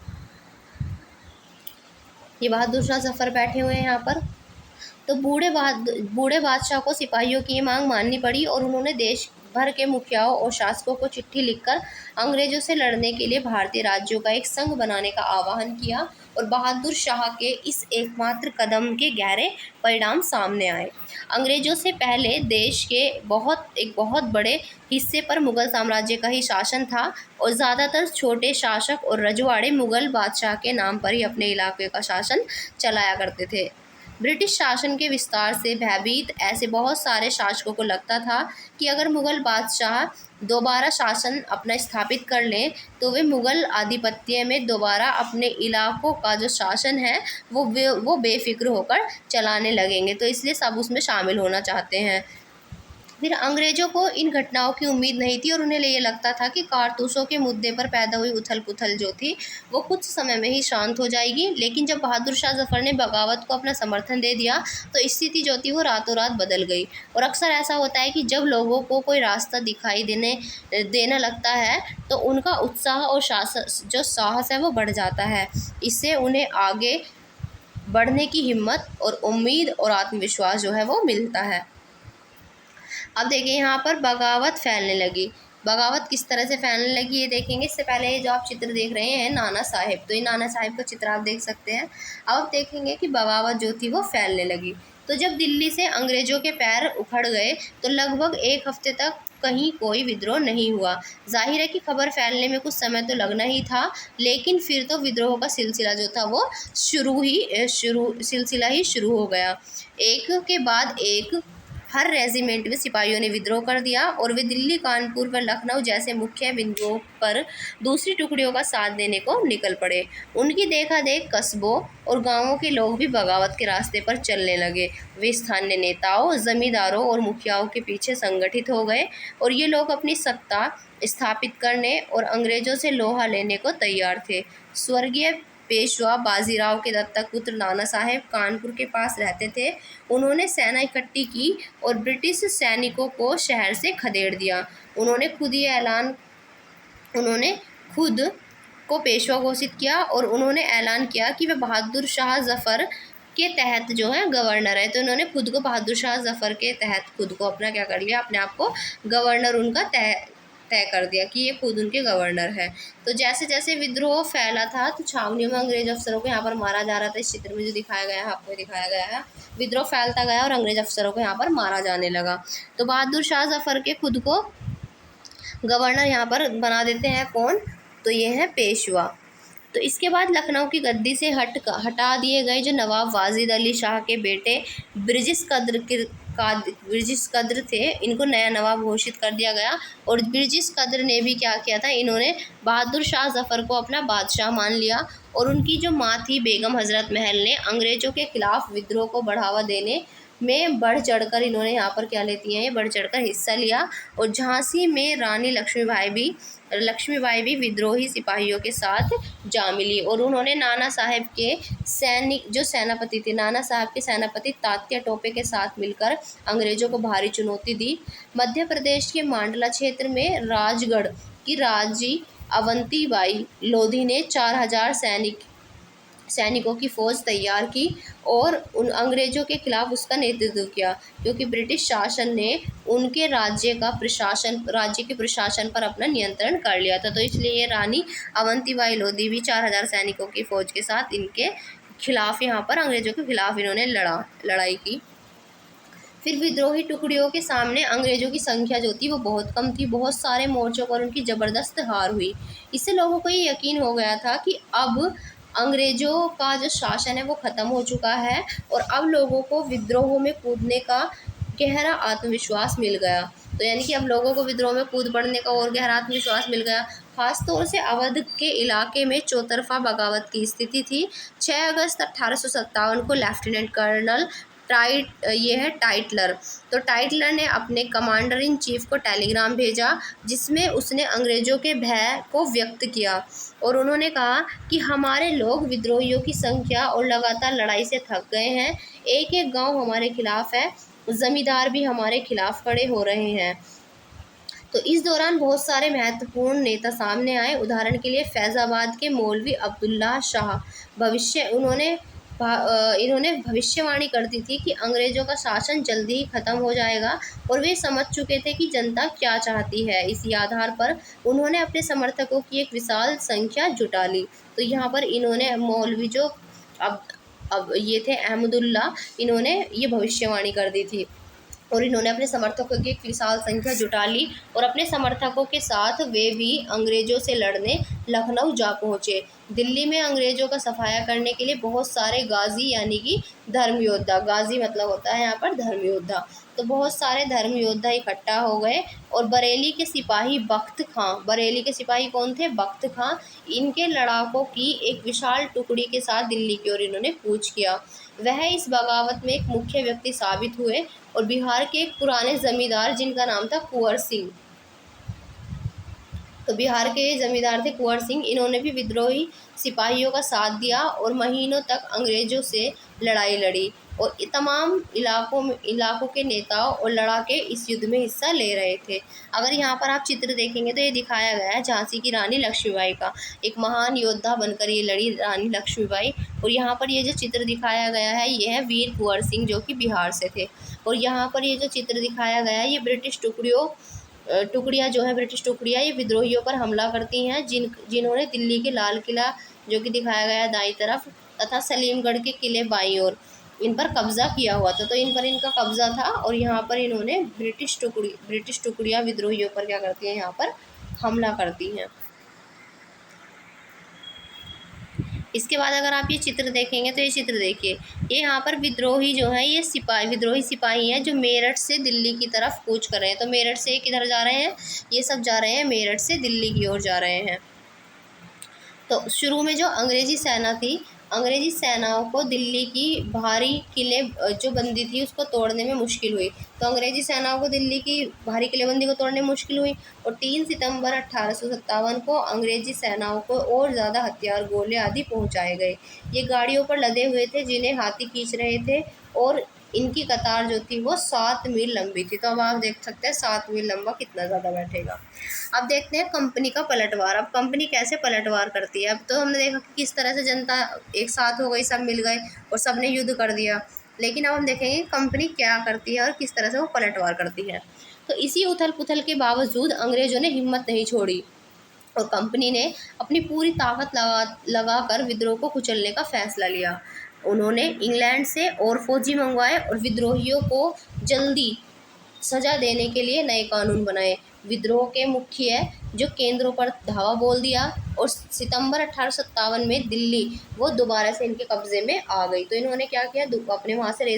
ये बहादुर शाह जफ़र बैठे हुए हैं यहाँ पर। तो बूढ़े बादशाह को सिपाहियों की ये मांग माननी पड़ी और उन्होंने देश भर के मुखियाओं और शासकों को चिट्ठी लिखकर अंग्रेजों से लड़ने के लिए भारतीय राज्यों का एक संघ बनाने का आह्वान किया और बहादुर शाह के इस एकमात्र कदम के गहरे परिणाम सामने आए। अंग्रेजों से पहले देश के एक बहुत बड़े हिस्से पर मुगल साम्राज्य का ही शासन था और ज़्यादातर छोटे शासक और रजवाड़े मुगल बादशाह के नाम पर ही अपने इलाके का शासन चलाया करते थे। ब्रिटिश शासन के विस्तार से भयभीत ऐसे बहुत सारे शासकों को लगता था कि अगर मुगल बादशाह दोबारा शासन अपना स्थापित कर लें तो वे मुगल आधिपत्य में दोबारा अपने इलाकों का जो शासन है वो बेफिक्र होकर चलाने लगेंगे। तो इसलिए सब उसमें शामिल होना चाहते हैं। फिर अंग्रेज़ों को इन घटनाओं की उम्मीद नहीं थी और उन्हें ये लगता था कि कारतूसों के मुद्दे पर पैदा हुई उथल पुथल जो थी वो कुछ समय में ही शांत हो जाएगी। लेकिन जब बहादुर शाह जफ़र ने बगावत को अपना समर्थन दे दिया तो स्थिति जो थी वो रातों रात बदल गई। और अक्सर ऐसा होता है कि जब लोगों को कोई रास्ता दिखाई देने लगता है तो उनका उत्साह और साहस है वो बढ़ जाता है। इससे उन्हें आगे बढ़ने की हिम्मत और उम्मीद और आत्मविश्वास जो है वो मिलता है। अब देखिए यहाँ पर बगावत फैलने लगी। बगावत किस तरह से फैलने लगी ये देखेंगे। इससे पहले ये जो आप चित्र देख रहे हैं नाना साहिब, तो ये नाना साहिब का चित्र आप देख सकते हैं। अब आप देखेंगे कि बगावत जो थी वो फैलने लगी। तो जब दिल्ली से अंग्रेज़ों के पैर उखड़ गए तो लगभग एक हफ्ते तक कहीं कोई विद्रोह नहीं हुआ। जाहिर है कि खबर फैलने में कुछ समय तो लगना ही था, लेकिन फिर तो विद्रोह का सिलसिला जो था वो सिलसिला ही शुरू हो गया। एक के बाद एक हर रेजिमेंट में सिपाहियों ने विद्रोह कर दिया और वे दिल्ली, कानपुर व लखनऊ जैसे मुख्य बिंदुओं पर दूसरी टुकड़ियों का साथ देने को निकल पड़े। उनकी देखा देख कस्बों और गांवों के लोग भी बगावत के रास्ते पर चलने लगे। वे स्थानीय नेताओं, जमींदारों और मुखियाओं के पीछे संगठित हो गए और ये लोग अपनी सत्ता स्थापित करने और अंग्रेज़ों से लोहा लेने को तैयार थे। स्वर्गीय पेशवा बाजीराव के दत्तक पुत्र नाना साहेब कानपुर के पास रहते थे। उन्होंने सेना इकट्ठी की और ब्रिटिश सैनिकों को शहर से खदेड़ दिया। उन्होंने खुद को पेशवा घोषित किया और उन्होंने ऐलान किया कि वे बहादुर शाह जफ़र के तहत जो है गवर्नर है। तो इन्होंने खुद को बहादुर शाह जफ़र के तहत खुद को अपना क्या कर लिया, अपने आप को गवर्नर उनका तय कर दिया कि ये खुद उनके गवर्नर है। तो जैसे जैसे विद्रोह फैला था तो छावनियों में अंग्रेज अफसरों को यहाँ पर मारा जा रहा था। इस चित्र में जो दिखाया गया है, आपको दिखाया गया है, विद्रोह फैलता गया और अंग्रेज अफसरों को यहाँ पर मारा जाने लगा। तो बहादुर शाह जफ़र के खुद को गवर्नर यहाँ पर बना देते हैं कौन, तो ये है पेशवा। तो इसके बाद लखनऊ की गद्दी से हटा दिए गए जो नवाब वाजिद अली शाह के बेटे ब्रिजिस कद्र थे, इनको नया नवाब घोषित कर दिया गया। और ब्रिजिस कद्र ने भी क्या किया था, इन्होंने बहादुर शाह जफ़र को अपना बादशाह मान लिया। और उनकी जो माँ थी बेगम हज़रत महल ने अंग्रेज़ों के खिलाफ विद्रोह को बढ़ावा देने में बढ़ चढ़कर इन्होंने यहाँ पर क्या लेती हैं, ये बढ़ चढ़कर हिस्सा लिया। और झांसी में रानी लक्ष्मीबाई भी विद्रोही सिपाहियों के साथ जा मिली। और उन्होंने नाना साहब के सेनापति थे, नाना साहब के सेनापति तात्या टोपे के साथ मिलकर अंग्रेज़ों को भारी चुनौती दी। मध्य प्रदेश के मांडला क्षेत्र में राजगढ़ की राजी अवंतीबाई लोधी ने 4000 सैनिकों की फ़ौज तैयार की और उन अंग्रेज़ों के खिलाफ उसका नेतृत्व किया, क्योंकि ब्रिटिश शासन ने उनके राज्य के प्रशासन पर अपना नियंत्रण कर लिया था। तो इसलिए ये रानी अवंतीबाई लोधी भी 4000 सैनिकों की फ़ौज के साथ इनके खिलाफ, यहाँ पर अंग्रेज़ों के खिलाफ इन्होंने लड़ाई की। फिर विद्रोही टुकड़ियों के सामने अंग्रेज़ों की संख्या जो थी वो बहुत कम थी, बहुत सारे मोर्चों पर उनकी ज़बरदस्त हार हुई। इससे लोगों को ये यकीन हो गया था कि अब अंग्रेज़ों का जो शासन है वो ख़त्म हो चुका है और अब लोगों को विद्रोह में कूदने का गहरा आत्मविश्वास मिल गया। तो यानी कि अब लोगों को विद्रोह में कूद पड़ने का और गहरा आत्मविश्वास मिल गया। खास तौर से अवध के इलाके में चौतरफा बगावत की स्थिति थी। 6 अगस्त 1857 को लेफ्टिनेंट कर्नल टाइटलर, तो टाइटलर ने अपने कमांडर इन चीफ को टेलीग्राम भेजा जिसमें उसने अंग्रेज़ों के भय को व्यक्त किया और उन्होंने कहा कि हमारे लोग विद्रोहियों की संख्या और लगातार लड़ाई से थक गए हैं, एक एक गांव हमारे खिलाफ है, ज़मींदार भी हमारे खिलाफ खड़े हो रहे हैं। तो इस दौरान बहुत सारे महत्वपूर्ण नेता सामने आए। उदाहरण के लिए फैज़ाबाद के मौलवी अब्दुल्ला शाह इन्होंने भविष्यवाणी कर दी थी कि अंग्रेज़ों का शासन जल्दी ही ख़त्म हो जाएगा और वे समझ चुके थे कि जनता क्या चाहती है। इसी आधार पर उन्होंने अपने समर्थकों की एक विशाल संख्या जुटा ली। तो यहाँ पर इन्होंने मौलवी जो अब ये थे अहमदुल्ला, इन्होंने ये भविष्यवाणी कर दी थी और इन्होंने अपने समर्थकों की एक विशाल संख्या जुटा ली और अपने समर्थकों के साथ वे भी अंग्रेज़ों से लड़ने लखनऊ जा पहुँचे। दिल्ली में अंग्रेज़ों का सफाया करने के लिए बहुत सारे गाज़ी यानी कि धर्म योद्धा, गाज़ी मतलब होता है यहाँ पर धर्म योद्धा, तो बहुत सारे धर्म योद्धा इकट्ठा हो गए और बरेली के सिपाही बरेली के सिपाही कौन थे, बख्त खां, इनके लड़ाकों की एक विशाल टुकड़ी के साथ दिल्ली की ओर इन्होंने कूच किया। वह इस बगावत में एक मुख्य व्यक्ति साबित हुए और बिहार के एक पुराने जमींदार जिनका नाम था कुंवर सिंह, तो बिहार के जमींदार थे कुंवर सिंह, इन्होंने भी विद्रोही सिपाहियों का साथ दिया और महीनों तक अंग्रेज़ों से लड़ाई लड़ी और तमाम इलाकों के नेताओं और लड़ाके इस युद्ध में हिस्सा ले रहे थे। अगर यहाँ पर आप चित्र देखेंगे तो ये दिखाया गया है झांसी की रानी लक्ष्मीबाई का, एक महान योद्धा बनकर ये लड़ी रानी लक्ष्मीबाई। और यहाँ पर ये जो चित्र दिखाया गया है ये है वीर कुंवर सिंह जो कि बिहार से थे। और यहाँ पर ये जो चित्र दिखाया गया है ये ब्रिटिश टुकड़ियाँ जो है, ब्रिटिश टुकड़ियाँ ये विद्रोहियों पर हमला करती हैं जिन्होंने दिल्ली के लाल किला जो कि दिखाया गया है दाईं तरफ तथा सलीमगढ़ के किले बाईं ओर, इन पर कब्ज़ा किया हुआ था। तो इन पर इनका कब्ज़ा था और यहाँ पर इन्होंने ब्रिटिश टुकड़ियाँ विद्रोहियों पर क्या करती हैं, यहाँ पर हमला करती हैं। इसके बाद अगर आप ये चित्र देखेंगे तो ये चित्र देखिए, ये यहाँ पर विद्रोही जो है ये विद्रोही सिपाही हैं जो मेरठ से दिल्ली की तरफ कूच कर रहे हैं। तो मेरठ से किधर जा रहे हैं, ये सब जा रहे हैं मेरठ से दिल्ली की ओर जा रहे हैं। तो शुरू में जो अंग्रेज़ी सेना थी, अंग्रेज़ी सेनाओं को दिल्ली की भारी किले जो बंदी थी उसको तोड़ने में मुश्किल हुई। तो अंग्रेज़ी सेनाओं को दिल्ली की भारी किलेबंदी को तोड़ने में मुश्किल हुई और 3 सितंबर 1857 को अंग्रेज़ी सेनाओं को और ज़्यादा हथियार, गोले आदि पहुंचाए गए। ये गाड़ियों पर लदे हुए थे जिन्हें हाथी खींच रहे थे और इनकी कतार जो थी वो 7 मील लंबी थी। तो अब आप देख सकते हैं 7 मील लंबा कितना ज़्यादा बैठेगा। अब देखते हैं कंपनी का पलटवार। अब कंपनी कैसे पलटवार करती है। अब तो हमने देखा कि किस तरह से जनता एक साथ हो गई, सब मिल गए और सब ने युद्ध कर दिया। लेकिन अब हम देखेंगे कंपनी क्या करती है और किस तरह से वो पलटवार करती है। तो इसी उथल पुथल के बावजूद अंग्रेज़ों ने हिम्मत नहीं छोड़ी और कंपनी ने अपनी पूरी ताकत लगाकर विद्रोह को कुचलने का फैसला लिया। उन्होंने इंग्लैंड से और फौजी मंगवाए और विद्रोहियों को जल्दी सजा देने के लिए नए कानून बनाए। विद्रोह के मुख्य जो केंद्रों पर धावा बोल दिया और सितंबर 1857 में दिल्ली वो दोबारा से इनके कब्जे में आ गई। तो इन्होंने क्या किया, अपने वहाँ से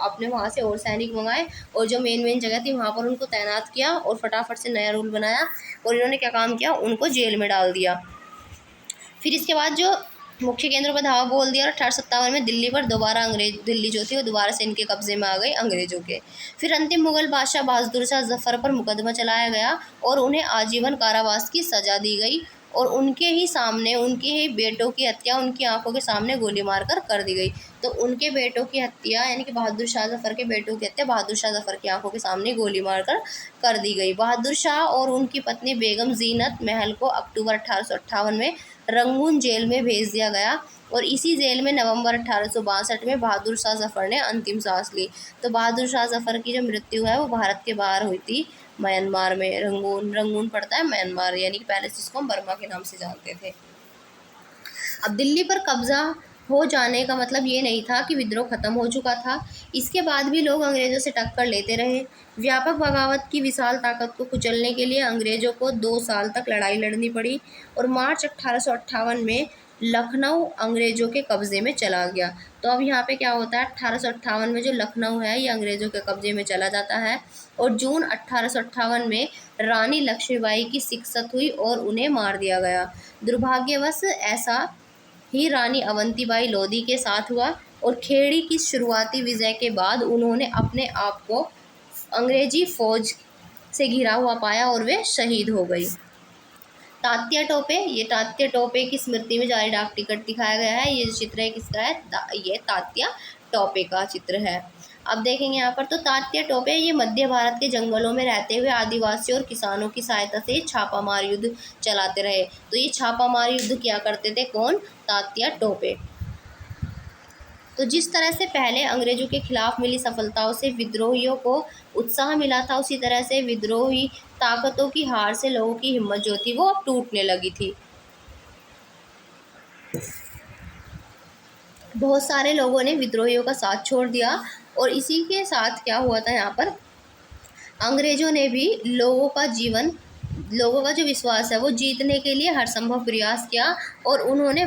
अपने वहाँ से और सैनिक मंगाए और जो मेन मेन जगह थी वहाँ पर उनको तैनात किया और फटाफट से नया रूल बनाया और इन्होंने क्या काम किया, उनको जेल में डाल दिया। फिर इसके बाद जो मुख्य केंद्रों पर धावा बोल दिया और 1857 में दिल्ली जो थी वो दोबारा से इनके कब्जे में आ गई अंग्रेजों के। फिर अंतिम मुगल बादशाह बहादुर शाह जफ़र पर मुकदमा चलाया गया और उन्हें आजीवन कारावास की सज़ा दी गई और उनके ही सामने उनके ही बेटों की हत्या उनकी आंखों के सामने गोली मारकर कर दी गई। तो उनके बेटों की हत्या यानी कि बहादुर शाह जफ़र के बेटों की हत्या बहादुर शाह जफ़र की आंखों के सामने गोली मारकर कर दी गई। बहादुर शाह और उनकी पत्नी बेगम जीनत महल को अक्टूबर 1858 में रंगून जेल में भेज दिया गया और इसी जेल में नवंबर 1862 में बहादुर शाह जफ़र ने अंतिम सांस ली। तो बहादुर शाह जफ़र की जो मृत्यु है वो भारत के बाहर हुई थी, म्यांमार में। रंगून पड़ता है म्यांमार, यानी कि पहले से इसको हम बर्मा के नाम से जानते थे। अब दिल्ली पर कब्जा हो जाने का मतलब ये नहीं था कि विद्रोह खत्म हो चुका था। इसके बाद भी लोग अंग्रेज़ों से टक्कर लेते रहे। व्यापक बगावत की विशाल ताकत को कुचलने के लिए अंग्रेज़ों को 2 साल तक लड़ाई लड़नी पड़ी और मार्च 1858 में लखनऊ अंग्रेज़ों के कब्ज़े में चला गया। तो अब यहाँ पे क्या होता है, 1858 में जो लखनऊ है ये अंग्रेज़ों के कब्ज़े में चला जाता है और जून 1858 में रानी लक्ष्मीबाई की शिकस्त हुई और उन्हें मार दिया गया। दुर्भाग्यवश ऐसा ही रानी अवंतीबाई लोधी के साथ हुआ और खेड़ी की शुरुआती विजय के बाद उन्होंने अपने आप को अंग्रेजी फौज से घिरा हुआ पाया और वे शहीद हो गई। तात्या टोपे, ये तात्या टोपे की स्मृति में जारी डाक टिकट दिखाया गया है। ये जो चित्र है किसका है, ये तात्या टोपे का चित्र है। अब देखेंगे यहाँ पर, तो तात्या टोपे ये मध्य भारत के जंगलों में रहते हुए आदिवासियों और किसानों की सहायता से छापामार युद्ध चलाते रहे। तो ये छापामार युद्ध किया करते थे कौन, तात्या टोपे। तो जिस तरह से पहले अंग्रेजों के खिलाफ मिली सफलताओं से विद्रोहियों को उत्साह मिला था, उसी तरह से विद्रोही ताकतों की हार से लोगों की हिम्मत जो थी वो टूटने लगी थी। बहुत सारे लोगों ने विद्रोहियों का साथ छोड़ दिया और इसी के साथ क्या हुआ था, यहाँ पर अंग्रेजों ने भी लोगों का जो विश्वास है वो जीतने के लिए हर संभव प्रयास किया और उन्होंने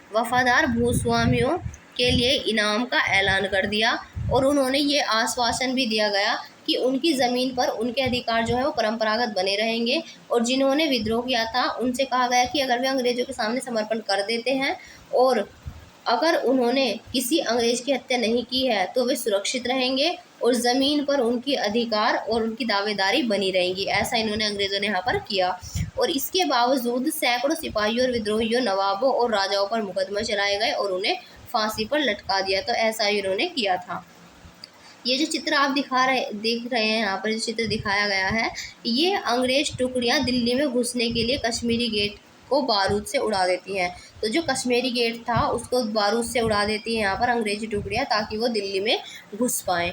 वफादार भूस्वामियों के लिए इनाम का ऐलान कर दिया और उन्होंने ये आश्वासन भी दिया गया कि उनकी ज़मीन पर उनके अधिकार जो है वो परंपरागत बने रहेंगे और जिन्होंने विद्रोह किया था उनसे कहा गया कि अगर वे अंग्रेज़ों के सामने समर्पण कर देते हैं और अगर उन्होंने किसी अंग्रेज़ की हत्या नहीं की है तो वे सुरक्षित रहेंगे और ज़मीन पर उनकी अधिकार और उनकी दावेदारी बनी रहेंगी। ऐसा इन्होंने अंग्रेज़ों ने यहाँ पर किया और इसके बावजूद सैकड़ों सिपाहियों और विद्रोहियों, नवाबों और राजाओं पर मुकदमा चलाए गए और उन्हें फांसी पर लटका दिया। तो ऐसा इन्होंने किया था। ये जो चित्र आप देख रहे हैं, यहाँ पर जो चित्र दिखाया गया है, ये अंग्रेज़ टुकड़ियाँ दिल्ली में घुसने के लिए कश्मीरी गेट को बारूद से उड़ा देती हैं। तो जो कश्मीरी गेट था उसको बारूद से उड़ा देती हैं यहाँ पर अंग्रेज़ी टुकड़ियाँ, ताकि वो दिल्ली में घुस पाएँ।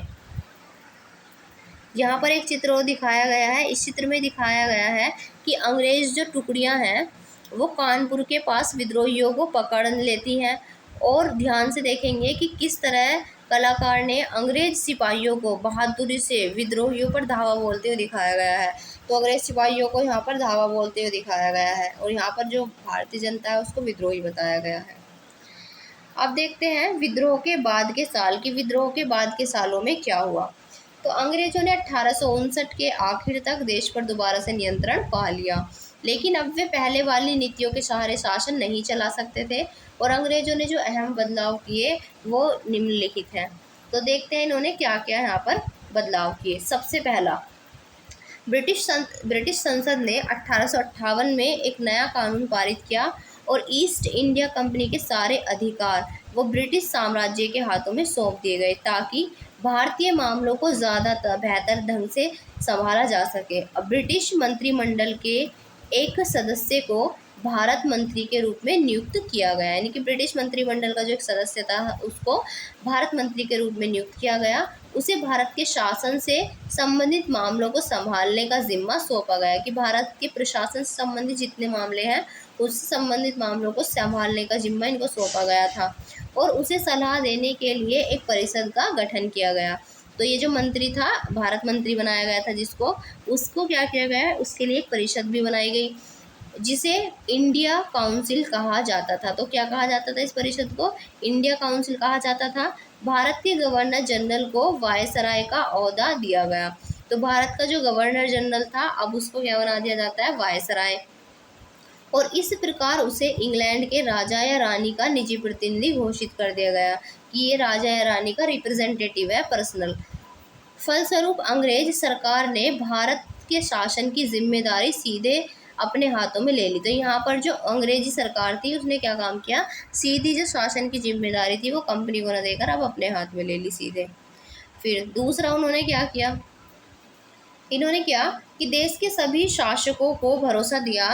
यहाँ पर एक चित्र और दिखाया गया है। इस चित्र में दिखाया गया है कि अंग्रेज़ जो टुकड़ियाँ हैं वो कानपुर के पास विद्रोहियों को पकड़ लेती हैं और ध्यान से देखेंगे कि किस तरह कलाकार ने अंग्रेज़ सिपाहियों को बहादुरी से विद्रोहियों पर धावा बोलते हुए दिखाया गया है। तो अंग्रेज़ सिपाहियों को यहाँ पर धावा बोलते हुए दिखाया गया है और यहाँ पर जो भारतीय जनता है उसको विद्रोही बताया गया है। अब देखते हैं विद्रोह के बाद के सालों में क्या हुआ। तो अंग्रेज़ों ने 1859 के आखिर तक देश पर दोबारा से नियंत्रण पा लिया, लेकिन अब वे पहले वाली नीतियों के सहारे शासन नहीं चला सकते थे और अंग्रेज़ों ने जो अहम बदलाव किए वो निम्नलिखित हैं। तो देखते हैं इन्होंने क्या क्या यहाँ पर बदलाव किए। सबसे पहला, ब्रिटिश संसद ने 1858 में एक नया कानून पारित किया और ईस्ट इंडिया कंपनी के सारे अधिकार वो ब्रिटिश साम्राज्य के हाथों में सौंप दिए गए, ताकि भारतीय मामलों को ज़्यादा बेहतर ढंग से संभाला जा सके। अब ब्रिटिश मंत्रिमंडल के एक सदस्य को भारत मंत्री के रूप में नियुक्त किया गया, यानी कि ब्रिटिश मंत्रिमंडल का जो एक सदस्य था उसको भारत मंत्री के रूप में नियुक्त किया गया। उसे भारत के शासन से संबंधित मामलों को संभालने का जिम्मा सौंपा गया, कि भारत के प्रशासन से संबंधित जितने मामले हैं उससे संबंधित मामलों को संभालने का जिम्मा इनको सौंपा गया था, और उसे सलाह देने के लिए एक परिषद का गठन किया गया। तो ये जो मंत्री था, भारत मंत्री बनाया गया था जिसको, उसको क्या किया गया है, उसके लिए एक परिषद भी बनाई गई जिसे इंडिया काउंसिल कहा जाता था। तो क्या कहा जाता था इस परिषद को? इंडिया काउंसिल कहा जाता था। भारत के गवर्नर जनरल को वायसराय का ओहदा दिया गया। तो भारत का जो गवर्नर जनरल था अब उसको क्या बना दिया जाता है? वायसराय। और इस प्रकार उसे इंग्लैंड के राजा या रानी का निजी प्रतिनिधि घोषित कर दिया गया कि ये राजा या रानी का रिप्रेजेंटेटिव है, पर्सनल। फलस्वरूप अंग्रेज सरकार ने भारत के शासन की जिम्मेदारी सीधे अपने हाथों में ले ली। तो यहाँ पर जो अंग्रेजी सरकार थी उसने क्या काम किया, सीधी जो शासन की जिम्मेदारी थी वो कंपनी को न देकर अब अपने हाथ में ले ली सीधे। फिर दूसरा उन्होंने क्या किया, इन्होंने क्या कि देश के सभी शासकों को भरोसा दिया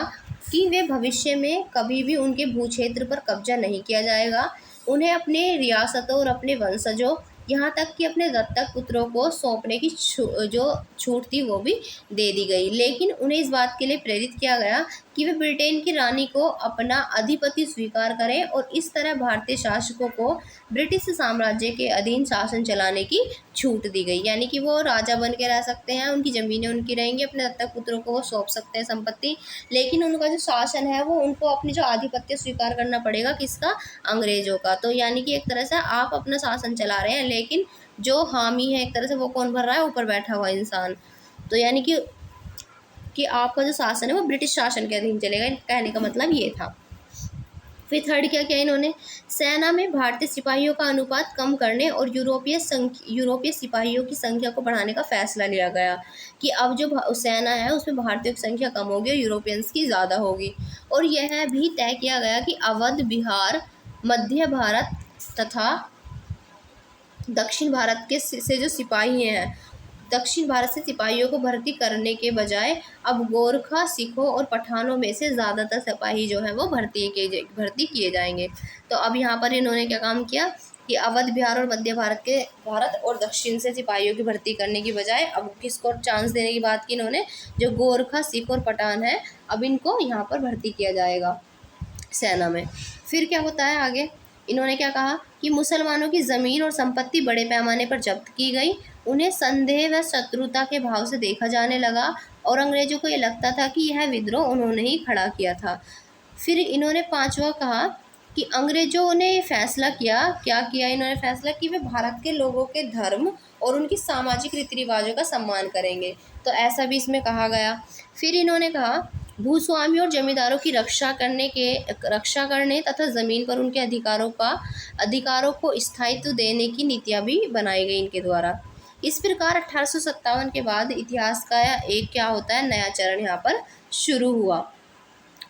कि वे भविष्य में कभी भी उनके भूक्षेत्र पर कब्जा नहीं किया जाएगा। उन्हें अपने रियासतों और अपने वंशजों, यहाँ तक कि अपने दत्तक पुत्रों को सौंपने की जो छूट थी वो भी दे दी गई। लेकिन उन्हें इस बात के लिए प्रेरित किया गया कि वे ब्रिटेन की रानी को अपना अधिपति स्वीकार करें, और इस तरह भारतीय शासकों को ब्रिटिश साम्राज्य के अधीन शासन चलाने की छूट दी गई। यानी कि वो राजा बन के रह सकते हैं, उनकी ज़मीनें उनकी रहेंगी, अपने दत्तक पुत्रों को वो सौंप सकते हैं संपत्ति, लेकिन उनका जो शासन है वो उनको अपनी जो आधिपत्य स्वीकार करना पड़ेगा, किसका? अंग्रेजों का। तो यानी कि एक तरह से आप अपना शासन चला रहे हैं, लेकिन जो हामी है एक तरह से वो कौन भर रहा है? ऊपर बैठा हुआ इंसान। तो यानी कि आपका जो शासन है वो ब्रिटिश शासन के अधीन चलेगा, कहने का मतलब ये था। फिर थर्ड क्या किया इन्होंने, सेना में भारतीय सिपाहियों का अनुपात कम करने और यूरोपीय सिपाहियों की संख्या को बढ़ाने का फैसला लिया गया, कि अब जो सेना है उसमें भारतीयों की संख्या कम होगी और यूरोपियंस की ज़्यादा होगी। और यह भी तय किया गया कि अवध, बिहार, मध्य भारत तथा दक्षिण भारत के से जो सिपाही हैं, दक्षिण भारत से सिपाहियों को भर्ती करने के बजाय अब गोरखा, सिखों और पठानों में से ज़्यादातर सिपाही जो हैं वो भर्ती किए जाएंगे। तो अब यहाँ पर इन्होंने क्या काम किया कि अवध, बिहार और मध्य भारत और दक्षिण से सिपाहियों की भर्ती करने की बजाय अब किसको चांस देने की बात की इन्होंने, जो गोरखा, सिख और पठान है अब इनको यहाँ पर भर्ती किया जाएगा सेना में। फिर क्या होता है आगे, इन्होंने क्या कहा कि मुसलमानों की ज़मीन और संपत्ति बड़े पैमाने पर जब्त की गई। उन्हें संदेह व शत्रुता के भाव से देखा जाने लगा, और अंग्रेजों को ये लगता था कि यह विद्रोह उन्होंने ही खड़ा किया था। फिर इन्होंने पांचवा कहा कि अंग्रेजों ने फैसला किया, क्या किया इन्होंने फैसला, कि वे भारत के लोगों के धर्म और उनकी सामाजिक रीति रिवाजों का सम्मान करेंगे। तो ऐसा भी इसमें कहा गया। फिर इन्होंने कहा भूस्वामी और जमींदारों की रक्षा करने तथा ज़मीन पर उनके अधिकारों को स्थायित्व देने की नीतियाँ भी बनाई गई इनके द्वारा। इस प्रकार 1857 के बाद इतिहास का एक क्या होता है, नया चरण यहाँ पर शुरू हुआ।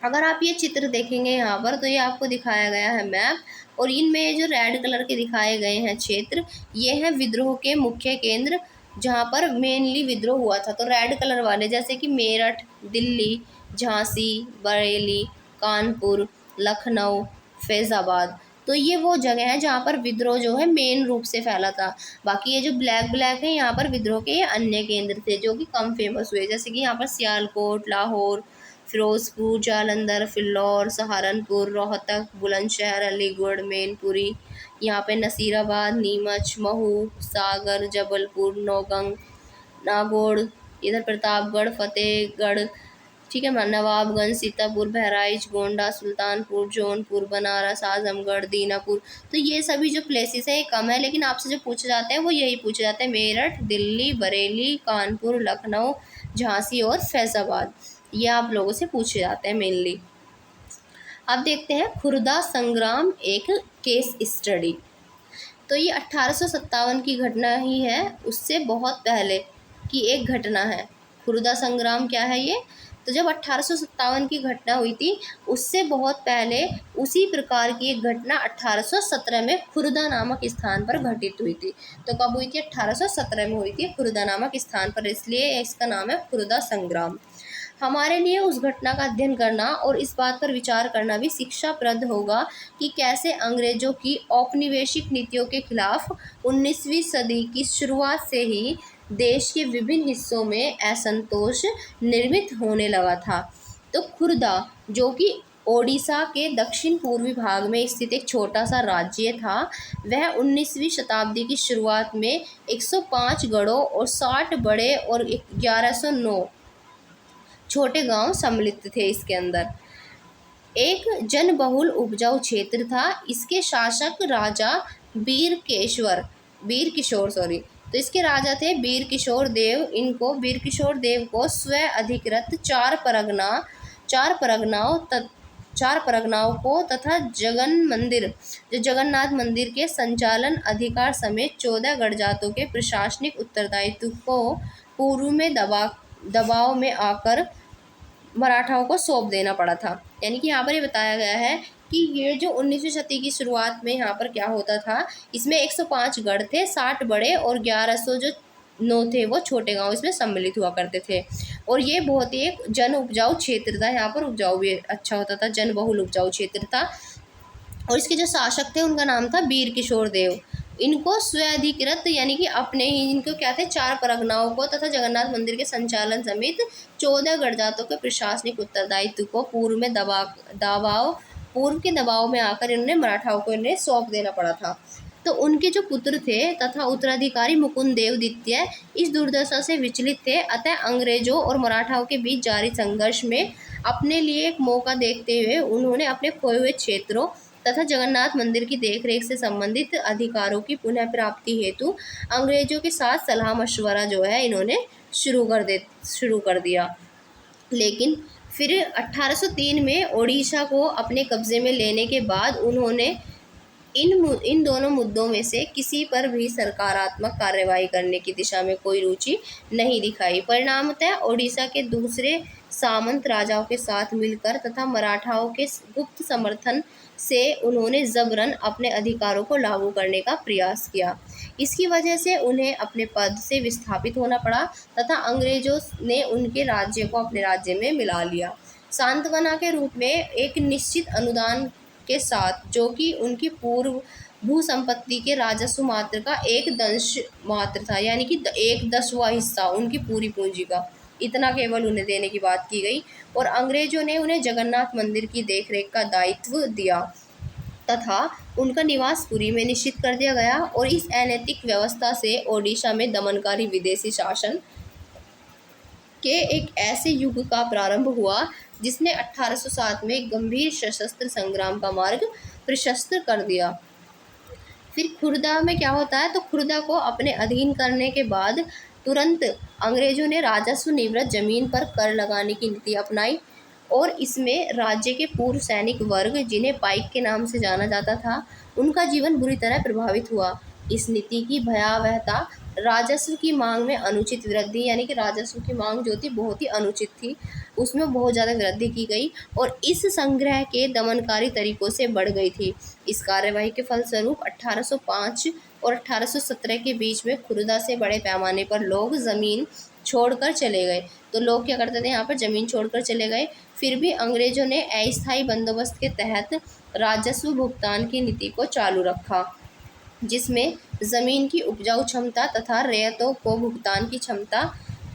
अगर आप ये चित्र देखेंगे यहाँ पर, तो ये आपको दिखाया गया है मैप, और इनमें जो रेड कलर के दिखाए गए हैं क्षेत्र, ये हैं विद्रोह के मुख्य केंद्र जहाँ पर मेनली विद्रोह हुआ था। तो रेड कलर वाले जैसे कि मेरठ, दिल्ली, झांसी, बरेली, कानपुर, लखनऊ, फैज़ाबाद, तो ये वो जगह है जहाँ पर विद्रोह जो है मेन रूप से फैला था। बाकी ये जो ब्लैक है यहाँ पर विद्रोह के ये अन्य केंद्र थे जो कि कम फेमस हुए, जैसे कि यहाँ पर सियालकोट, लाहौर, फिरोजपुर, जालंधर, फिल्लौर, सहारनपुर, रोहतक, बुलंदशहर, अलीगढ़, मैनपुरी, यहाँ पे नसीराबाद, नीमच, महू, सागर, जबलपुर, नागौर, इधर प्रतापगढ़, फतेहगढ़, ठीक है, नवाबगंज, सीतापुर, बहराइच, गोंडा, सुल्तानपुर, जौनपुर, बनारस, आजमगढ़, दीनापुर। तो ये सभी जो प्लेसेस हैं ये कम है, लेकिन आपसे जो पूछे जाते हैं वो यही पूछे जाते हैं, मेरठ, दिल्ली, बरेली, कानपुर, लखनऊ, झांसी और फैज़ाबाद, ये आप लोगों से पूछे जाते हैं मेनली। अब देखते हैं खुर्दा संग्राम, एक केस स्टडी। तो ये 1857 की घटना ही है, उससे बहुत पहले की एक घटना है। खुर्दा संग्राम क्या है ये, तो जब 1857 की घटना हुई थी, उससे बहुत पहले उसी प्रकार की एक घटना 1817 में खुर्दा नामक स्थान पर घटित हुई थी। तो कब हुई थी? 1817 में हुई थी खुर्दा नामक स्थान पर, इसलिए इसका नाम है खुर्दा संग्राम। हमारे लिए उस घटना का अध्ययन करना और इस बात पर विचार करना भी शिक्षाप्रद होगा कि कैसे अंग्रेजों की औपनिवेशिक नीतियों के खिलाफ 19वीं सदी की शुरुआत से ही देश के विभिन्न हिस्सों में असंतोष निर्मित होने लगा था। तो खुर्दा, जो कि ओडिशा के दक्षिण पूर्वी भाग में स्थित एक छोटा सा राज्य था, वह 19वीं शताब्दी की शुरुआत में 105 गढ़ों और 60 बड़े और 1109 छोटे गांव सम्मिलित थे। इसके अंदर एक जनबहुल उपजाऊ क्षेत्र था। इसके शासक राजा वीर किशोर तो इसके राजा थे वीर किशोर देव। वीर किशोर देव को स्व अधिकृत चार परगनाओं को तथा जगन्नाथ मंदिर के संचालन अधिकार समेत 14 गणजातों के प्रशासनिक उत्तरदायित्व को पूर्व में दबाव में आकर मराठाओं को सौंप देना पड़ा था। यानी कि यहाँ पर ये बताया गया है कि ये जो 19वीं शताब्दी की शुरुआत में यहाँ पर क्या होता था, इसमें 105 गढ़ थे, 60 बड़े और 1100 जो 9 थे वो छोटे गांव इसमें सम्मिलित हुआ करते थे। और ये बहुत ही एक जन उपजाऊ क्षेत्र था। यहाँ पर उपजाऊ भी अच्छा होता था, जनबहुल उपजाऊ क्षेत्र था। और इसके जो शासक थे उनका नाम था वीर किशोर देव। इनको स्वाधिकृत यानी कि अपने ही इनको क्या थे, 4 परगनाओं को तथा जगन्नाथ मंदिर के संचालन समेत 14 गणजातों के प्रशासनिक उत्तरदायित्व को पूर्व के दबाव में आकर इन्होंने मराठाओं को इन्हें सौंप देना पड़ा था। तो उनके जो पुत्र थे तथा उत्तराधिकारी मुकुंद देव द्वितीय इस दुर्दशा से विचलित थे। अतः अंग्रेजों और मराठाओं के बीच जारी संघर्ष में अपने लिए एक मौका देखते हुए उन्होंने अपने खोए हुए क्षेत्रों तथा जगन्नाथ मंदिर की देखरेख से संबंधित अधिकारों की पुनः प्राप्ति हेतु अंग्रेजों के साथ सलाह मशवरा जो है इन्होंने शुरू कर दिया। लेकिन फिर 1803 में ओडिशा को अपने कब्जे में लेने के बाद उन्होंने इन दोनों मुद्दों में से किसी पर भी सकारात्मक कार्रवाई करने की दिशा में कोई रुचि नहीं दिखाई। परिणामतः ओडिशा के दूसरे सामंत राजाओं के साथ मिलकर तथा मराठाओं के गुप्त समर्थन से उन्होंने जबरन अपने अधिकारों को लागू करने का प्रयास किया। इसकी वजह से उन्हें अपने पद से विस्थापित होना पड़ा तथा अंग्रेजों ने उनके राज्य को अपने राज्य में मिला लिया। सांत्वना के रूप में एक निश्चित अनुदान के साथ, जो कि उनकी पूर्व भू संपत्ति के राजस्व मात्र का 1/10 मात्र था, यानी कि 1/10वां हिस्सा उनकी पूरी पूंजी का, इतना केवल उन्हें देने की बात की गई। और अंग्रेजों ने उन्हें जगन्नाथ मंदिर की देखरेख का दायित्व दिया तथा उनका निवास पुरी में निश्चित कर दिया गया। और इस अनैतिक व्यवस्था से ओडिशा में दमनकारी विदेशी शासन के एक ऐसे युग का प्रारंभ हुआ जिसने 1807 में गंभीर सशस्त्र संग्राम का मार्ग प्रशस्त कर दिया। फिर खुर्दा में क्या होता है, तो खुर्दा को अपने अधीन करने के बाद तुरंत अंग्रेजों ने राजस्व निवृत्त जमीन पर कर लगाने की नीति अपनाई और इसमें राज्य के पूर्व सैनिक वर्ग, जिन्हें पाइक के नाम से जाना जाता था, उनका जीवन बुरी तरह प्रभावित हुआ। इस नीति की भयावहता राजस्व की मांग में अनुचित वृद्धि, यानी कि राजस्व की मांग जो थी बहुत ही अनुचित थी, उसमें बहुत ज़्यादा वृद्धि की गई और इस संग्रह के दमनकारी तरीकों से बढ़ गई थी। इस कार्यवाही के फलस्वरूप 1805 और 1817 के बीच में खुर्दा से बड़े पैमाने पर लोग ज़मीन छोड़कर चले गए। तो लोग क्या करते थे, यहाँ पर ज़मीन छोड़कर चले गए। फिर भी अंग्रेजों ने अस्थायी बंदोबस्त के तहत राजस्व भुगतान की नीति को चालू रखा, जिसमें ज़मीन की उपजाऊ क्षमता तथा रैयतों को भुगतान की क्षमता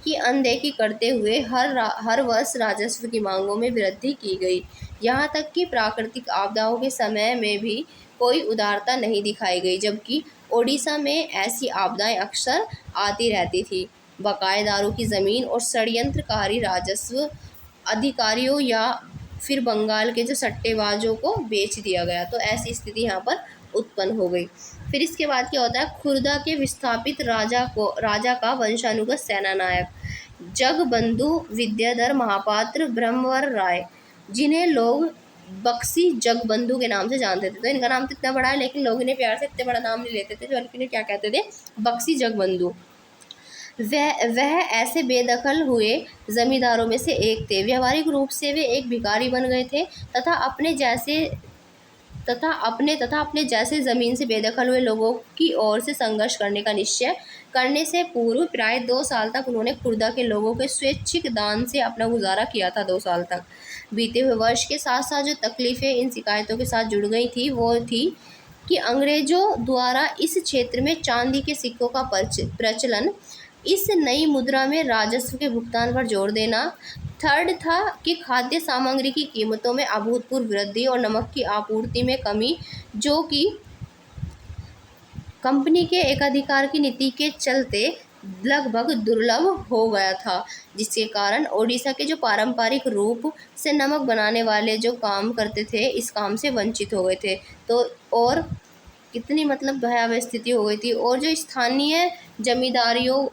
की अनदेखी करते हुए हर वर्ष राजस्व की मांगों में वृद्धि की गई। यहाँ तक कि प्राकृतिक आपदाओं के समय में भी कोई उदारता नहीं दिखाई गई, जबकि ओडिशा में ऐसी आपदाएं अक्सर आती रहती थी। बकायेदारों की ज़मीन और षड्यंत्रकारी राजस्व अधिकारियों या फिर बंगाल के जो सट्टेबाजों को बेच दिया गया। तो ऐसी स्थिति यहाँ पर उत्पन्न हो गई। फिर इसके बाद क्या होता है, खुर्दा के विस्थापित राजा का वंशानुगत सेनानायक जगबंधु विद्याधर महापात्र ब्रह्मवर राय, जिन्हें लोग बक्सी जगबंधु के नाम से जानते थे। तो इनका नाम तो इतना बड़ा है लेकिन लोग इन्हें प्यार से इतने बड़ा नाम नहीं लेते थे, जो इन्हें क्या कहते थे, बक्सी जगबंधु। वह ऐसे बेदखल हुए जमींदारों में से एक थे। व्यावहारिक रूप से वे एक भिखारी बन गए थे तथा अपने जैसे ज़मीन से बेदखल हुए लोगों की ओर से संघर्ष करने का निश्चय करने से पूर्व प्राय 2 साल तक उन्होंने खुर्दा के लोगों के स्वैच्छिक दान से अपना गुजारा किया था। 2 साल तक बीते हुए वर्ष के साथ साथ जो तकलीफ़ें इन शिकायतों के साथ जुड़ गई थी वो थी कि अंग्रेज़ों द्वारा इस क्षेत्र में चांदी के सिक्कों का प्रचलन, इस नई मुद्रा में राजस्व के भुगतान पर जोर देना। थर्ड था कि खाद्य सामग्री की कीमतों में अभूतपूर्व वृद्धि और नमक की आपूर्ति में कमी, जो कि कंपनी के एकाधिकार की नीति के चलते लगभग दुर्लभ हो गया था, जिसके कारण ओडिशा के जो पारंपरिक रूप से नमक बनाने वाले जो काम करते थे इस काम से वंचित हो गए थे। तो और कितनी मतलब भयावह स्थिति हो गई थी। और जो स्थानीय जमींदारियों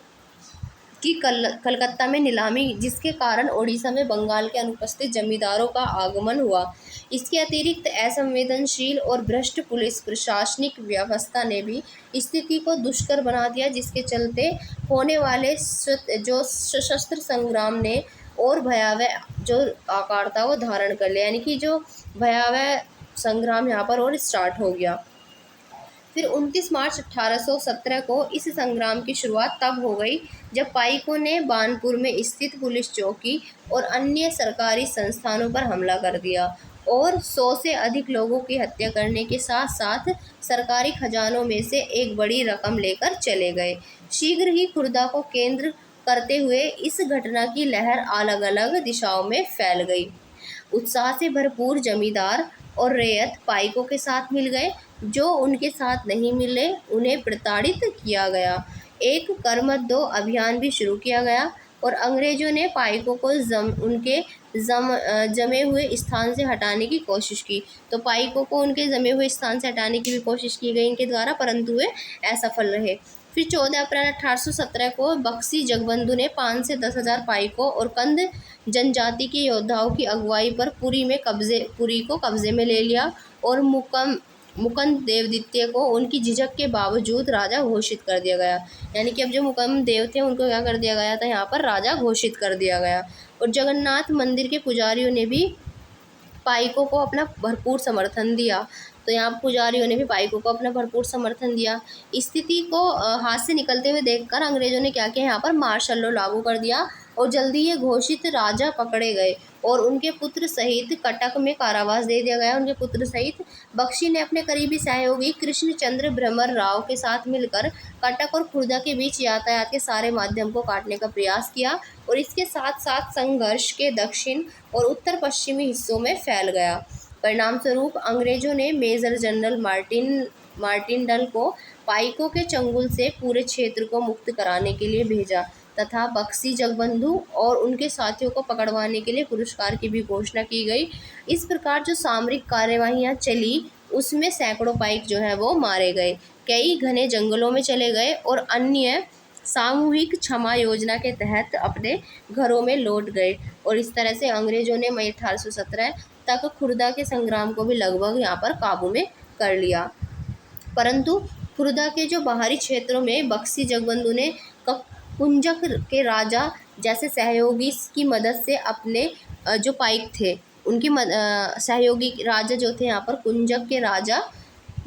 की कलकत्ता में नीलामी, जिसके कारण ओडिशा में बंगाल के अनुपस्थित जमींदारों का आगमन हुआ। इसके अतिरिक्त असंवेदनशील और भ्रष्ट पुलिस प्रशासनिक व्यवस्था ने भी स्थिति को दुष्कर बना दिया, जिसके चलते होने वाले जो सशस्त्र संग्राम ने और भयावह जो आकार था वो धारण कर लिया, यानी कि जो भयावह संग्राम यहाँ पर और स्टार्ट हो गया। फिर 29 मार्च 1817 को इस संग्राम की शुरुआत तब हो गई जब पाइकों ने बानपुर में स्थित पुलिस चौकी और अन्य सरकारी संस्थानों पर हमला कर दिया और 100 से अधिक लोगों की हत्या करने के साथ साथ सरकारी खजानों में से एक बड़ी रकम लेकर चले गए। शीघ्र ही खुर्दा को केंद्र करते हुए इस घटना की लहर अलग अलग दिशाओं में फैल गई। उत्साह से भरपूर जमींदार और रैयत पाइकों के साथ मिल गए, जो उनके साथ नहीं मिले उन्हें प्रताड़ित किया गया। एक कर दो अभियान भी शुरू किया गया और अंग्रेजों ने पाइकों को उनके जमे हुए स्थान से हटाने की कोशिश की। तो पाइकों को उनके जमे हुए स्थान से हटाने की भी कोशिश की गई इनके द्वारा, परंतु वे असफल रहे। फिर 14 अप्रैल 1817 को बक्सी जगबंधु ने 5 से 10,000 पाइकों और कंद जनजाति के योद्धाओं की अगुवाई पर पुरी को कब्जे में ले लिया और मुकुंद देवदित्य को उनकी झिझक के बावजूद राजा घोषित कर दिया गया। यानी कि अब जो मुकुंद देव थे उनको क्या कर दिया गया था, यहाँ पर राजा घोषित कर दिया गया। और जगन्नाथ मंदिर के पुजारियों ने भी पाइकों को अपना भरपूर समर्थन दिया। तो यहाँ पुजारियों ने भी पाइकों को अपना भरपूर समर्थन दिया। स्थिति को हाथ से निकलते हुए देखकर अंग्रेजों ने क्या किया, यहाँ पर मार्शल लॉ लागू कर दिया और जल्दी ये घोषित राजा पकड़े गए और उनके पुत्र सहित कटक में कारावास दे दिया गया। उनके पुत्र सहित बख्शी ने अपने करीबी सहयोगी कृष्णचंद्र भ्रमर राव के साथ मिलकर कटक और खुर्दा के बीच यातायात के सारे माध्यम को काटने का प्रयास किया और इसके साथ साथ संघर्ष के दक्षिण और उत्तर पश्चिमी हिस्सों में फैल गया। परिणाम स्वरूप अंग्रेजों ने मेजर जनरल मार्टिनडल को पाइकों के चंगुल से पूरे क्षेत्र को मुक्त कराने के लिए भेजा तथा बक्सी जगबंधु और उनके साथियों को पकड़वाने के लिए पुरस्कार की भी घोषणा की गई। इस प्रकार जो सामरिक कार्यवाहियां चली उसमें सैकड़ों पाइक जो है वो मारे गए, कई घने जंगलों में चले गए और अन्य सामूहिक क्षमा योजना के तहत अपने घरों में लौट गए। और इस तरह से अंग्रेजों ने मई 1817 तक खुर्दा के संग्राम को भी लगभग यहाँ पर काबू में कर लिया। परंतु खुर्दा के जो बाहरी क्षेत्रों में बक्सी जगबंधु ने कुंजक के राजा जैसे सहयोगी की मदद से अपने जो पाइक थे उनकी सहयोगी राजा जो थे यहाँ पर कुंजक के राजा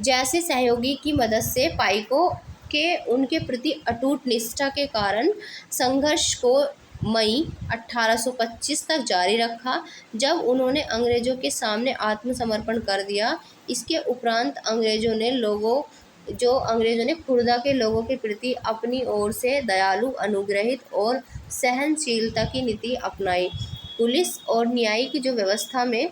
जैसे सहयोगी की मदद से पाइकों के उनके प्रति अटूट निष्ठा के कारण संघर्ष को मई 1825 तक जारी रखा, जब उन्होंने अंग्रेजों के सामने आत्मसमर्पण कर दिया। इसके उपरांत अंग्रेजों ने खुर्दा के लोगों के प्रति अपनी ओर से दयालु, अनुग्रहित और सहनशीलता की नीति अपनाई। पुलिस और न्यायिक जो व्यवस्था में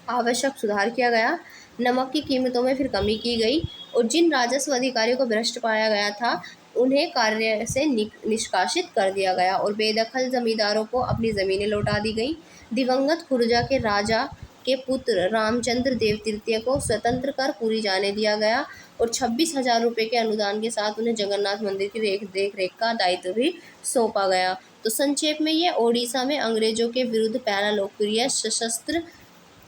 आवश्यक सुधार किया गया, नमक की कीमतों में फिर कमी की गई और जिन राजस्व अधिकारियों को भ्रष्ट पाया गया था उन्हें कार्य से निष्कासित कर दिया गया और बेदखल जमींदारों को अपनी ज़मीनें लौटा दी गई। दिवंगत खुर्जा के राजा के पुत्र रामचंद्र देव तृतीय को स्वतंत्र कर पूरी जाने दिया गया और 26,000 रुपये के अनुदान के साथ उन्हें जगन्नाथ मंदिर की देख रेख का दायित्व भी सौंपा गया। तो संक्षेप में ये ओडिशा में अंग्रेजों के विरुद्ध पहला लोकप्रिय सशस्त्र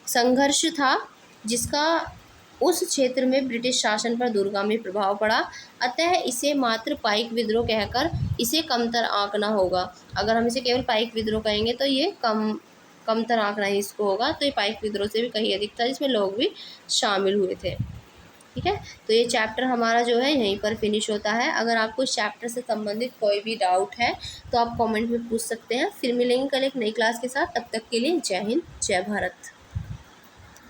संघर्ष था, जिसका उस क्षेत्र में ब्रिटिश शासन पर दूरगामी प्रभाव पड़ा, अतः इसे मात्र पाइक विद्रोह कहकर इसे कमतर आंकना होगा। अगर हम इसे केवल पाइक विद्रोह कहेंगे तो ये कमतर आंकना ही इसको होगा। तो ये पाइक विद्रोह से भी कहीं अधिक था, जिसमें लोग भी शामिल हुए थे। ठीक है, तो ये चैप्टर हमारा जो है यहीं पर फिनिश होता है। अगर आपको इस चैप्टर से संबंधित कोई भी डाउट है तो आप कमेंट में पूछ सकते हैं। फिर मिलेंगे कल एक नई क्लास के साथ, तब तक के लिए जय हिंद, जय भारत।